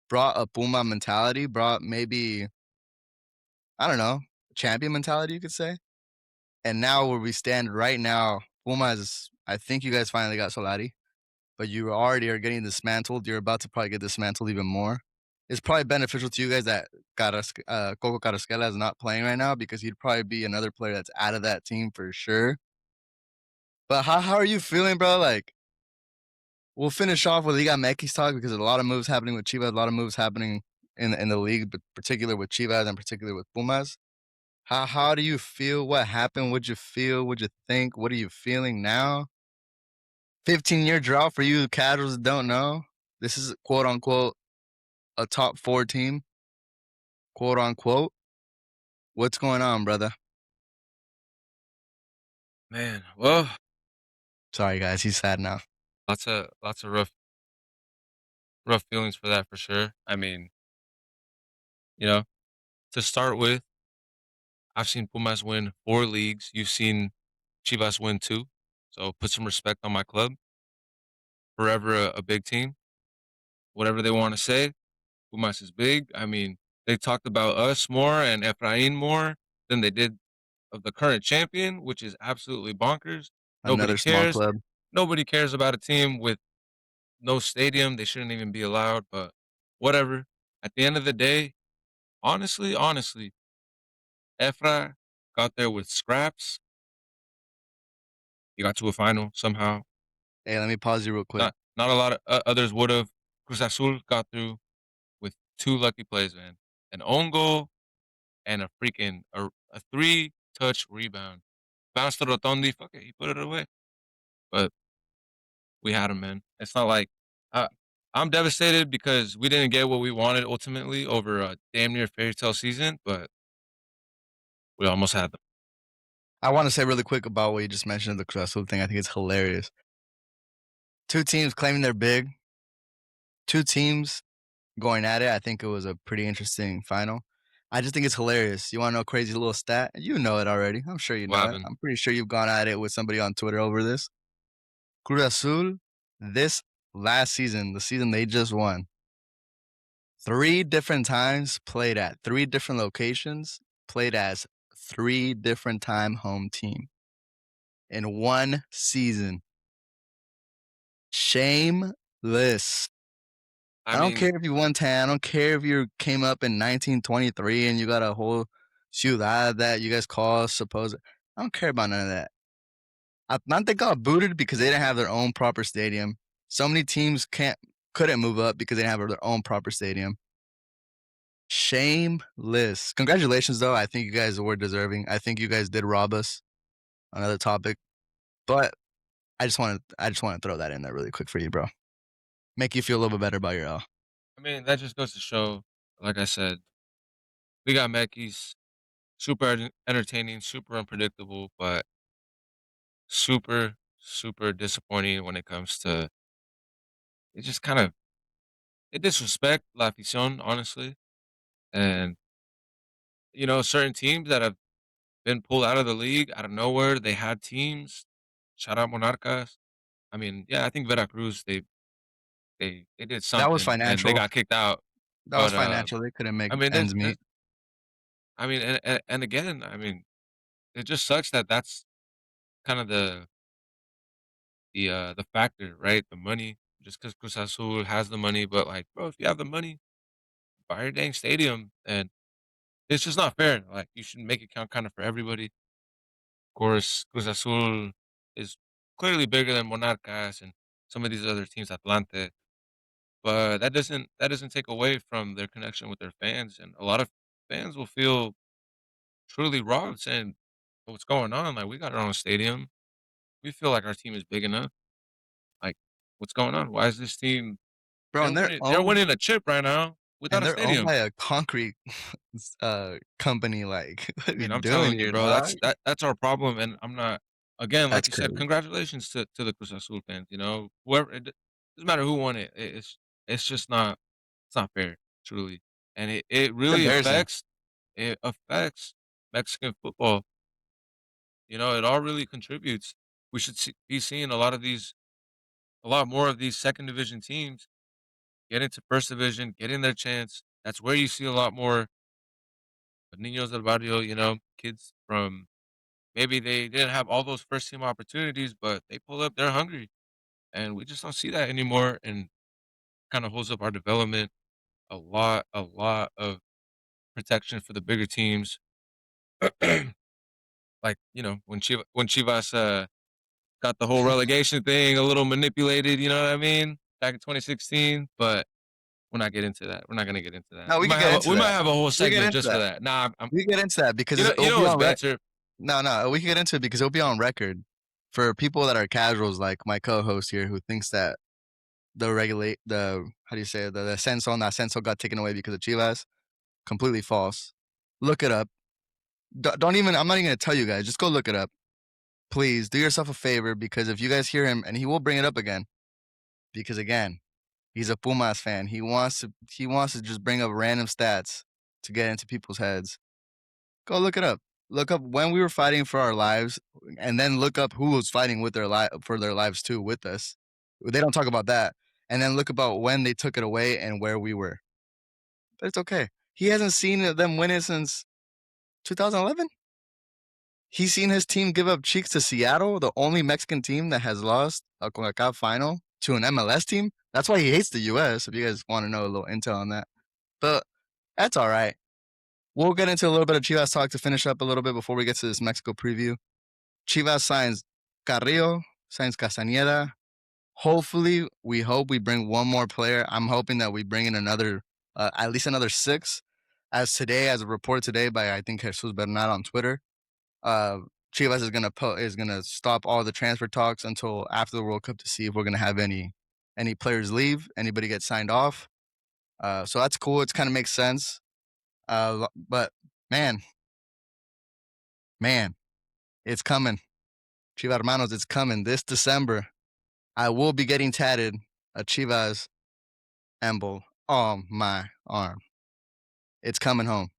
Brought a Puma mentality, brought maybe, I don't know, champion mentality, you could say. And now where we stand right now, Pumas, I think you guys finally got Solari, but you already are getting dismantled. You're about to probably get dismantled even more. It's probably beneficial to you guys that Coco Carrasquela is not playing right now because he'd probably be another player that's out of that team for sure. But how are you feeling, bro? Like, we'll finish off with Liga MX talk because there's a lot of moves happening with Chivas, a lot of moves happening in the league, but particular with Chivas and particular with Pumas. How do you feel? What happened? What'd you feel? What'd you think? What are you feeling now? 15-year drought for you casuals that don't know. This is quote unquote a top four team, quote unquote. What's going on, brother? Man, well, Sorry, guys. He's sad now. lots of rough feelings for that for sure. I mean, you know, to start with, I've seen Pumas win 4 leagues. You've seen Chivas win 2. So put some respect on my club. Forever a big team. Whatever they want to say, Pumas is big. I mean, they talked about us more and Efrain more than they did of the current champion, which is absolutely bonkers. Nobody Another small cares. club. nobody cares about a team with no stadium. They shouldn't even be allowed, but whatever. At the end of the day, honestly, Efra got there with scraps. He got to a final somehow. Hey, let me pause you real quick. Not a lot of others would have. Cruz Azul got through with 2 lucky plays, man. An own goal and a 3-touch rebound. Bounced to Rotondi, fuck it, he put it away. But we had him, man. It's not like uh, I'm devastated because we didn't get what we wanted ultimately over a damn near fairy tale season, but we almost had them. I want to say really quick about what you just mentioned, the Cruz Azul thing. I think it's hilarious. Two teams claiming they're big. Two teams going at it. I think it was a pretty interesting final. I just think it's hilarious. You want to know a crazy little stat? You know it already. I'm sure you What know it. happened? I'm pretty sure you've gone at it with somebody on Twitter over this. Cruz Azul, this last season, the season they just won, 3 different times played at 3 different locations, played as 3 different time home team in one season. Shameless. I I don't care mean, if you won 10. I don't care if you came up in 1923 and you got a whole ciudad that you guys call supposed. I don't care about none of that. Atlante got booted because they didn't have their own proper stadium. So many teams couldn't move up because they didn't have their own proper stadium. Shameless. Congratulations, though. I think you guys were deserving. I think you guys did rob us. Another topic, but I just want to throw that in there really quick for you, bro. Make you feel a little bit better about your L. that just goes to show, like I said, we got Mekis, super entertaining, super unpredictable, but super disappointing when it comes to it. Just kind of it disrespect La Afición, honestly, and certain teams that have been pulled out of the league out of nowhere. They had teams. Shout out Monarcas. I mean, yeah, I think Veracruz they did That was something and they financial. got kicked out. That was But financial. They couldn't make I mean, ends meet. and again, I mean, it just sucks that that's kind of the factor, right? The money. Just because Cruz Azul has the money, but like, bro, if you have the money, buy your dang stadium, and it's just not fair. Like, you should make it count kind of for everybody. Of course, Cruz Azul is clearly bigger than Monarcas and some of these other teams, Atlante. But that doesn't take away from their connection with their fans, and a lot of fans will feel truly robbed, saying, "What's going on? Like, we got our own stadium. We feel like our team is big enough. Like, what's going on? Why is this team Bro, they're winning they're winning a chip right now without a they're owned stadium?" by a concrete company, like, what I are we mean, I'm doing telling you, here, bro, dog? that's our problem, and I'm not again, like That's you said, crazy. congratulations to the Cruz Azul fans, whoever doesn't matter who won it. It's just not it's not fair, truly, and it It's really embarrassing. affects Mexican football. It all really contributes. We should be seeing a lot more of these second division teams get into first division, getting their chance. That's where you see a lot more niños del barrio, kids from maybe they didn't have all those first team opportunities, but they pull up, they're hungry. And we just don't see that anymore. And kind of holds up our development a lot of protection for the bigger teams. Like, when Chivas got the whole relegation thing a little manipulated, you know what I mean? Back in 2016. But we're not getting into that. We're not gonna get into that. No, we could get into We might that. have a whole We get segment into just for that. that. Nah, We get into that because you it'll know be what's on rec. better? No, we can get into it because it'll be on record for people that are casuals, like my co-host here, who thinks that the how do you say it, the ascenso and ascenso got taken away because of Chivas. Completely false. Look it up. Don't even. I'm not even gonna tell you guys. Just go look it up. Please do yourself a favor because if you guys hear him, and he will bring it up again, because again, he's a Pumas fan. He wants to just bring up random stats to get into people's heads. Go look it up. Look up when we were fighting for our lives, and then look up who was fighting with for their lives too with us. They don't talk about that. And then look about when they took it away and where we were. But it's okay. He hasn't seen them win it since 2011. He's seen his team give up cheeks to Seattle, the only Mexican team that has lost a CONCACAF final to an MLS team. That's why he hates the US, if you guys want to know a little intel on that. But that's all right. We'll get into a little bit of Chivas talk to finish up a little bit before we get to this Mexico preview. Chivas signs Carrillo, signs Castañeda. Hopefully, we hope we bring one more player. I'm hoping that we bring in another, at least another six. As today, as a report today by I think Jesus Bernal on Twitter, uh, Chivas is gonna stop all the transfer talks until after the World Cup to see if we're gonna have any players leave, anybody get signed off. So that's cool. It kind of makes sense. But man, man, it's coming. Chivas Hermanos, it's coming this December. I will be getting tatted a Chivas emblem on my arm. It's coming home.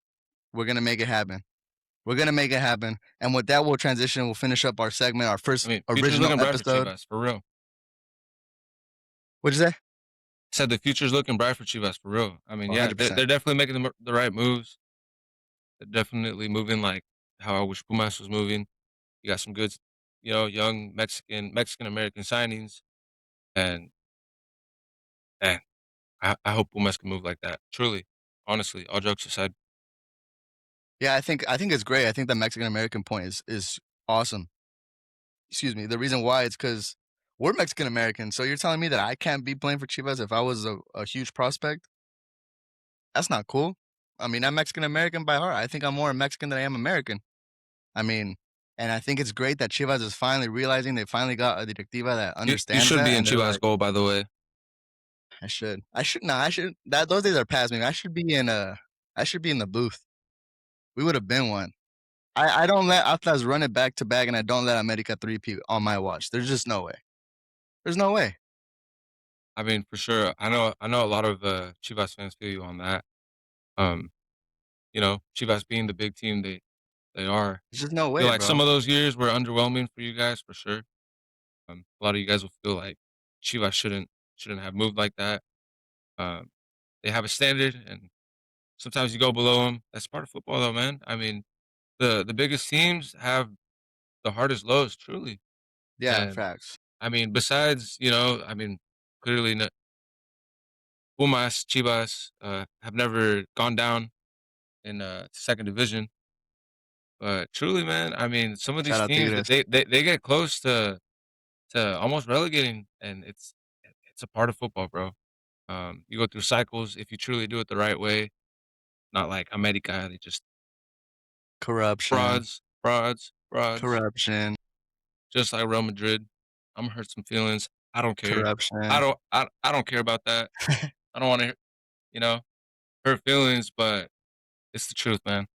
We're gonna make it happen. We're gonna make it happen. And with that, we'll transition. We'll finish up our segment, our I first mean, future's original looking bright for episode. Chivas, for real. What'd you say? Said the future's looking bright for Chivas, for real. I mean, yeah, 100%. they're definitely making the right moves. They're definitely moving like how I wish Pumas was moving. You got some good, young Mexican American signings, and man, I hope Pumas can move like that. Truly, honestly, all jokes aside. Yeah, I think it's great. I think the Mexican American point is awesome. Excuse me. The reason why it's because we're Mexican American. So you're telling me that I can't be playing for Chivas if I was a huge prospect? That's not cool. I mean, I'm Mexican American by heart. I think I'm more Mexican than I am American. I mean, and I think it's great that Chivas is finally realizing they finally got a directiva that You understands should that, be in and they're Chivas like, goal, by the way. I should. That those days are past me. I should be in the booth. We would have been one. I don't let Atlas run it back to back, and I don't let America 3P on my watch. There's just no way. There's no way. I mean, for sure. I know a lot of Chivas fans feel you on that. Um, Chivas being the big team they are. There's just no Feel way, like bro. some of those years were underwhelming for you guys, for sure. A lot of you guys will feel like Chivas shouldn't have moved like that. Um, they have a standard, and sometimes you go below them. That's part of football, though, man. I mean, the biggest teams have the hardest lows, truly. Yeah, And facts. I mean, besides, I mean, clearly, Pumas, Chivas have never gone down in second division. But truly, man, I mean, some of Shout these out teams Tigres. they get close to almost relegating, and it's a part of football, bro. You go through cycles if you truly do it the right way. Not like America, they just Corruption. frauds, frauds, frauds. Corruption. Just like Real Madrid. Imma hurt some feelings. I don't care. Corruption. I don't care about that. I don't wanna, you know, hurt feelings, but it's the truth, man.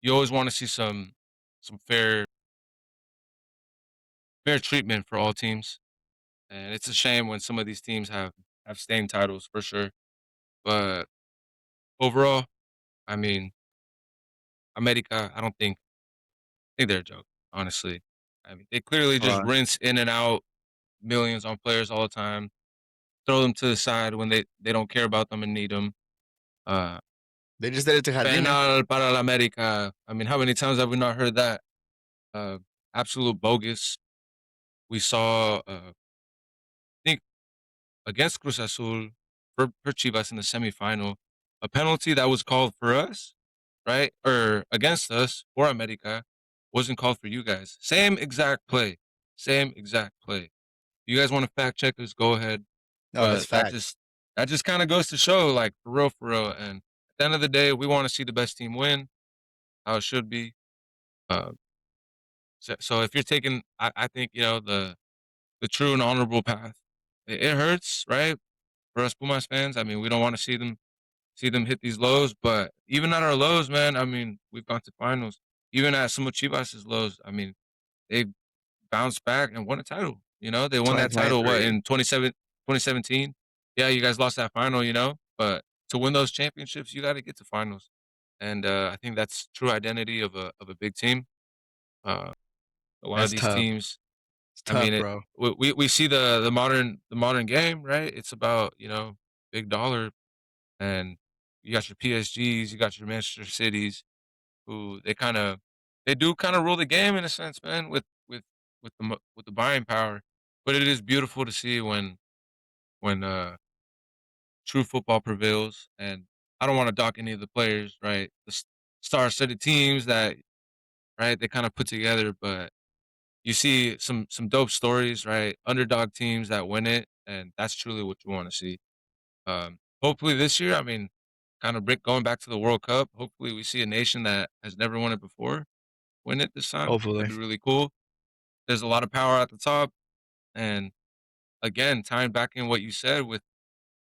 You always wanna see some fair treatment for all teams, and it's a shame when some of these teams have stained titles for sure. But overall, I mean, America, I think they're a joke, honestly. I mean, they clearly Hold just on. rinse in and out millions on players all the time, throw them to the side when they don't care about them and need them. Uh, They just did it to Jardine. Penal para la America. I mean, how many times have we not heard that? Uh, Absolute bogus. We saw, I think, against Cruz Azul for Chivas in the semifinal, a penalty that was called for us, right? Or against us for America wasn't called for you guys. Same exact play. Same exact play. You guys want to fact check us, go ahead. No, that's But that facts. just that just kind of goes to show, like, for real, for real. And at the end of the day, we want to see the best team win, how it should be. Uh, so if you're taking, I think the true and honorable path. It hurts, right, for us Pumas fans. I mean, we don't want to see them hit these lows, but even at our lows, man, I mean, we've gone to finals. Even at some of Chivas's lows, I mean, they bounced back and won a title. They won that title, what, 2023. in 2017? Yeah, you guys lost that final, but to win those championships, you got to get to finals. And I think that's true identity of a big team. Uh, a lot of That's these tough. teams, It's I mean, tough, bro. we see the modern game, right? It's about big dollar, and you got your PSGs, you got your Manchester Cities, who they kind of they do kinda rule the game in a sense, man, with the buying power, but it is beautiful to see when true football prevails, and I don't wanna dock any of the players, right? The star-studded teams that right, they kinda put together, but you see some dope stories, right? Underdog teams that win it, and that's truly what you wanna see. Hopefully this year, I mean, kind of going back to the World Cup, hopefully we see a nation that has never won it before win it this time. Hopefully. That'd be really cool. There's a lot of power at the top, and again, tying back in what you said with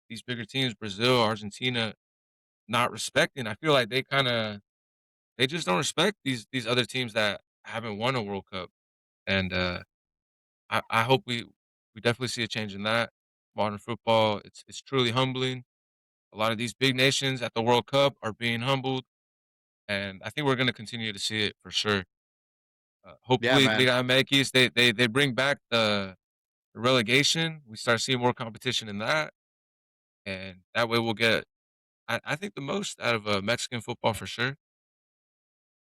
these bigger teams, Brazil, Argentina, not respecting. I feel like they just don't respect these other teams that haven't won a World Cup, and I hope we definitely see a change in that. Modern football, it's truly humbling. A lot of these big nations at the World Cup are being humbled, and I think we're going to continue to see it for sure. Yeah, Hopefully, man. Liga MX they bring back the relegation. We start seeing more competition in that, and that way we'll get I think the most out of Mexican football for sure.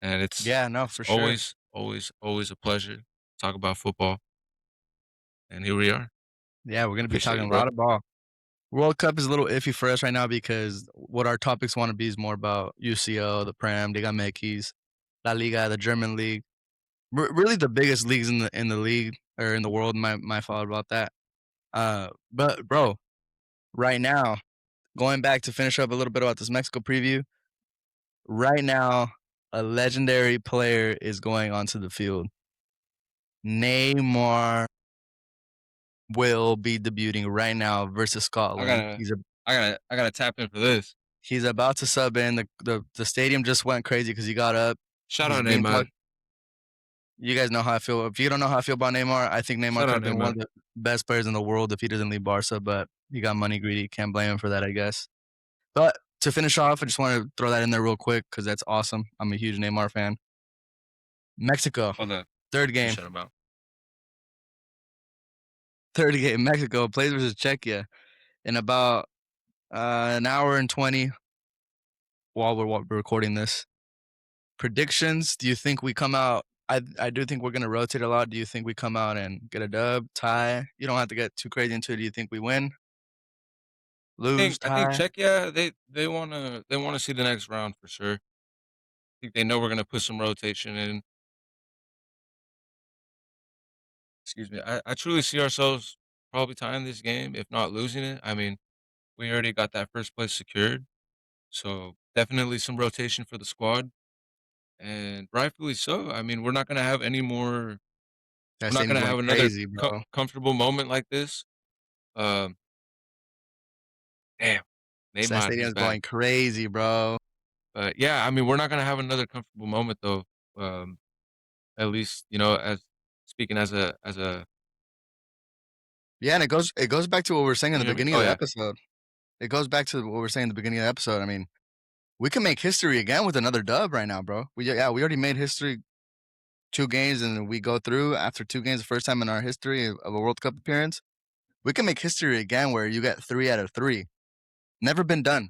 And Yeah, no, it's for sure. always a pleasure to talk about football. And here we are. Yeah, we're gonna be Appreciate talking you, a bro. lot of ball. World Cup is a little iffy for us right now because what our topics wanna be is more about UCO, the Prem, Liga MX, La Liga, the German league. Really the biggest leagues in the league or in the world, my fault about that. But bro, right now, going back to finish up a little bit about this Mexico preview, right now, a legendary player is going onto the field. Neymar will be debuting right now versus I Scotland. gotta I gotta tap in for this. He's about to sub in. The stadium just went crazy because he got up. Shout He's out being Neymar. talked. You guys know how I feel. If you don't know how I feel about Neymar, I think Neymar Shout could out have been one Neymar. of the best players in the world if he doesn't leave Barca, but he got money greedy. Can't blame him for that, I guess. But to finish off, I just want to throw that in there real quick because that's awesome. I'm a huge Neymar fan. Mexico, Hold up. third Let me game. shut him out. Third game. Mexico plays versus Czechia in about an hour and 20 while we're recording this. Predictions, do you think we come out I do think we're gonna rotate a lot. Do you think we come out and get a dub, tie? You don't have to get too crazy into it. Do you think we win, lose, I think tie? Czechia, they wanna see the next round for sure. I think they know we're gonna put some rotation in. Excuse me. I truly see ourselves probably tying this game, if not losing it. I mean, we already got that first place secured, so definitely some rotation for the squad, and rightfully so. I mean, That we're not gonna stadium's going have another crazy, bro. comfortable moment like this. Um, damn, That Neymar, he's stadium's back. going crazy, bro. But yeah, I mean, we're not gonna have another comfortable moment though. Um, at least as speaking as a. Yeah, and it goes back to what we were saying in Can the you hear me? beginning Oh of the yeah. episode. It goes back to what we were saying in the beginning of the episode. I mean, we can make history again with another dub right now, bro. We already made history 2 games, and we go through after 2 games, the first time in our history of a World Cup appearance. We can make history again where you get 3 out of 3. Never been done.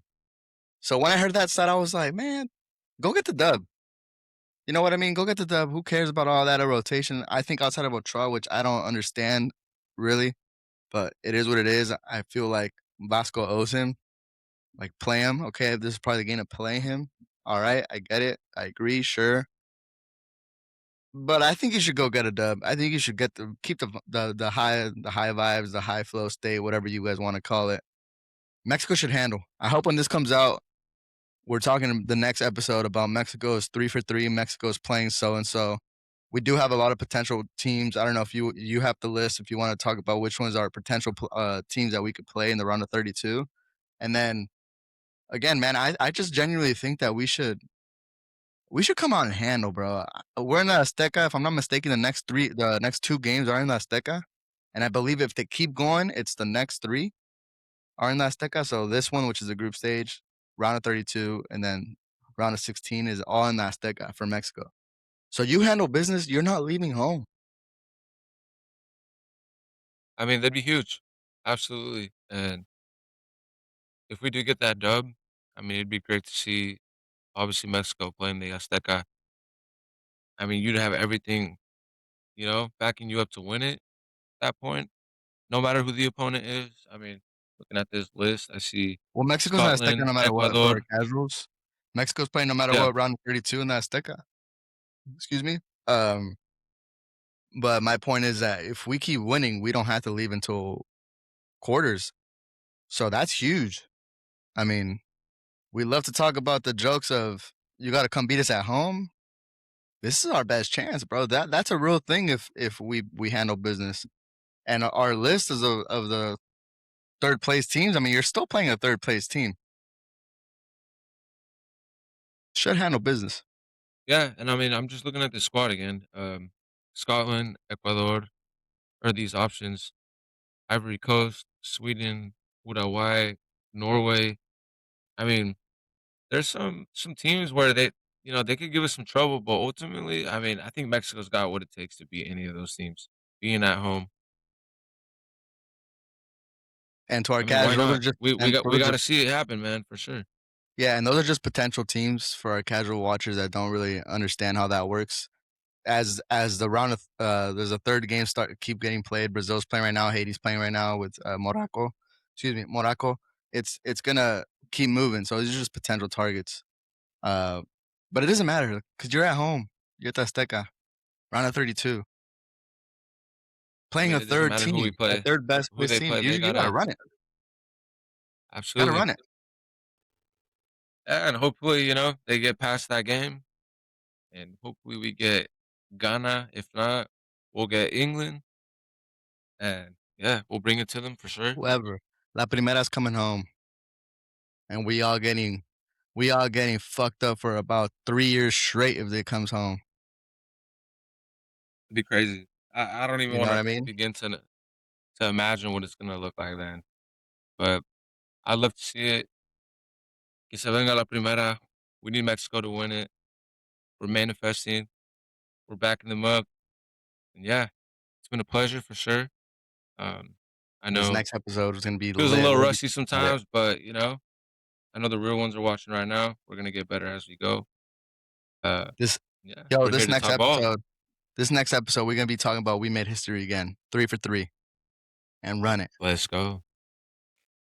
So when I heard that stat, I was like, man, go get the dub. You know what I mean? Go get the dub. Who cares about all that rotation? I think outside of Ochoa, which I don't understand really, but it is what it is. I feel like Vasco owes him. Like play him. Okay, this is probably the game to play him. All right, I get it. I agree, sure. But I think you should go get a dub. I think you should keep the high vibes, the high flow state, whatever you guys want to call it. Mexico should handle. I hope when this comes out, we're talking the next episode about Mexico is 3 for 3. Mexico is playing so and so. We do have a lot of potential teams. I don't know if you have the list if you want to talk about which ones are potential teams that we could play in the round of 32. And then again, man, I just genuinely think that we should come out and handle, bro. We're in the Azteca. If I'm not mistaken, the next 2 games are in the Azteca, and I believe if they keep going, it's the next 3 are in the Azteca. So this one, which is the group stage, round of 32, and then round of 16 is all in the Azteca for Mexico. So you handle business. You're not leaving home. I mean, that'd be huge. Absolutely. And if we do get that dub, I mean, it'd be great to see obviously Mexico playing the Azteca. I mean, you'd have everything, backing you up to win it at that point, no matter who the opponent is. I mean, looking at this list, I see Well, Mexico's in Azteca Scotland, no matter what for Ecuador. our casuals. Mexico's playing no matter Yeah, what, round of 32 in the Azteca. Excuse me. Um, but my point is that if we keep winning, we don't have to leave until quarters. So that's huge. I mean, we love to talk about the jokes of you got to come beat us at home. This is our best chance, bro. That's a real thing if we handle business. And our list is of the third place teams. I mean, you're still playing a third place team. Should handle business. yeah, and I mean, I'm just looking at the squad again. Scotland, Ecuador are these options. Ivory Coast, Sweden, Uruguay, Norway. I mean, there's some teams where they could give us some trouble, but ultimately, I mean, I think Mexico's got what it takes to beat any of those teams. Being at home, And to our I mean, why casuals, those are not? just We got to see it happen, man, for sure. yeah, and those are just potential teams for our casual watchers that don't really understand how that works. As the round of there's a third game start keep getting played. Brazil's playing right now. Haiti's playing right now with Morocco. Excuse me, Morocco. It's gonna keep moving. So these are just potential targets. Uh, but it doesn't matter because you're at home. You're at the Azteca. Round of 32. I Playing mean, a it doesn't third matter who we team, a play, third best who place they team. play. They You gotta gotta run it. Gotta absolutely, run it. yeah, and hopefully, they get past that game, and hopefully we get Ghana. If not, we'll get England, and yeah, we'll bring it to them for sure. Whoever. La Primera's coming home, and we all getting fucked up for about 3 years straight if it comes home. It'd be crazy. I don't even You know want what to I mean? begin to imagine what it's gonna look like then. But I'd love to see it. Que se venga la primera. We need Mexico to win it. We're manifesting. We're backing them up. And yeah, it's been a pleasure for sure. Um, I This know next episode is gonna be feels a lit. little We'll be rusty at it. sometimes, but I know the real ones are watching right now. We're gonna get better as we go. Uh, This yeah, yo, we're here to talk ball. this next episode, we're gonna be talking about we made history again, 3 for 3, and run it. Let's go.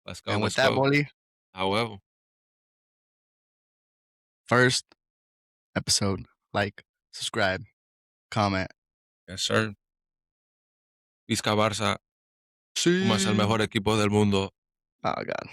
Let's go. And with Let's that, go. Bolly, However, first episode, like, subscribe, comment. yes, sir. Vizca Barça. Pumas el See. mejor equipo del mundo. Oh God.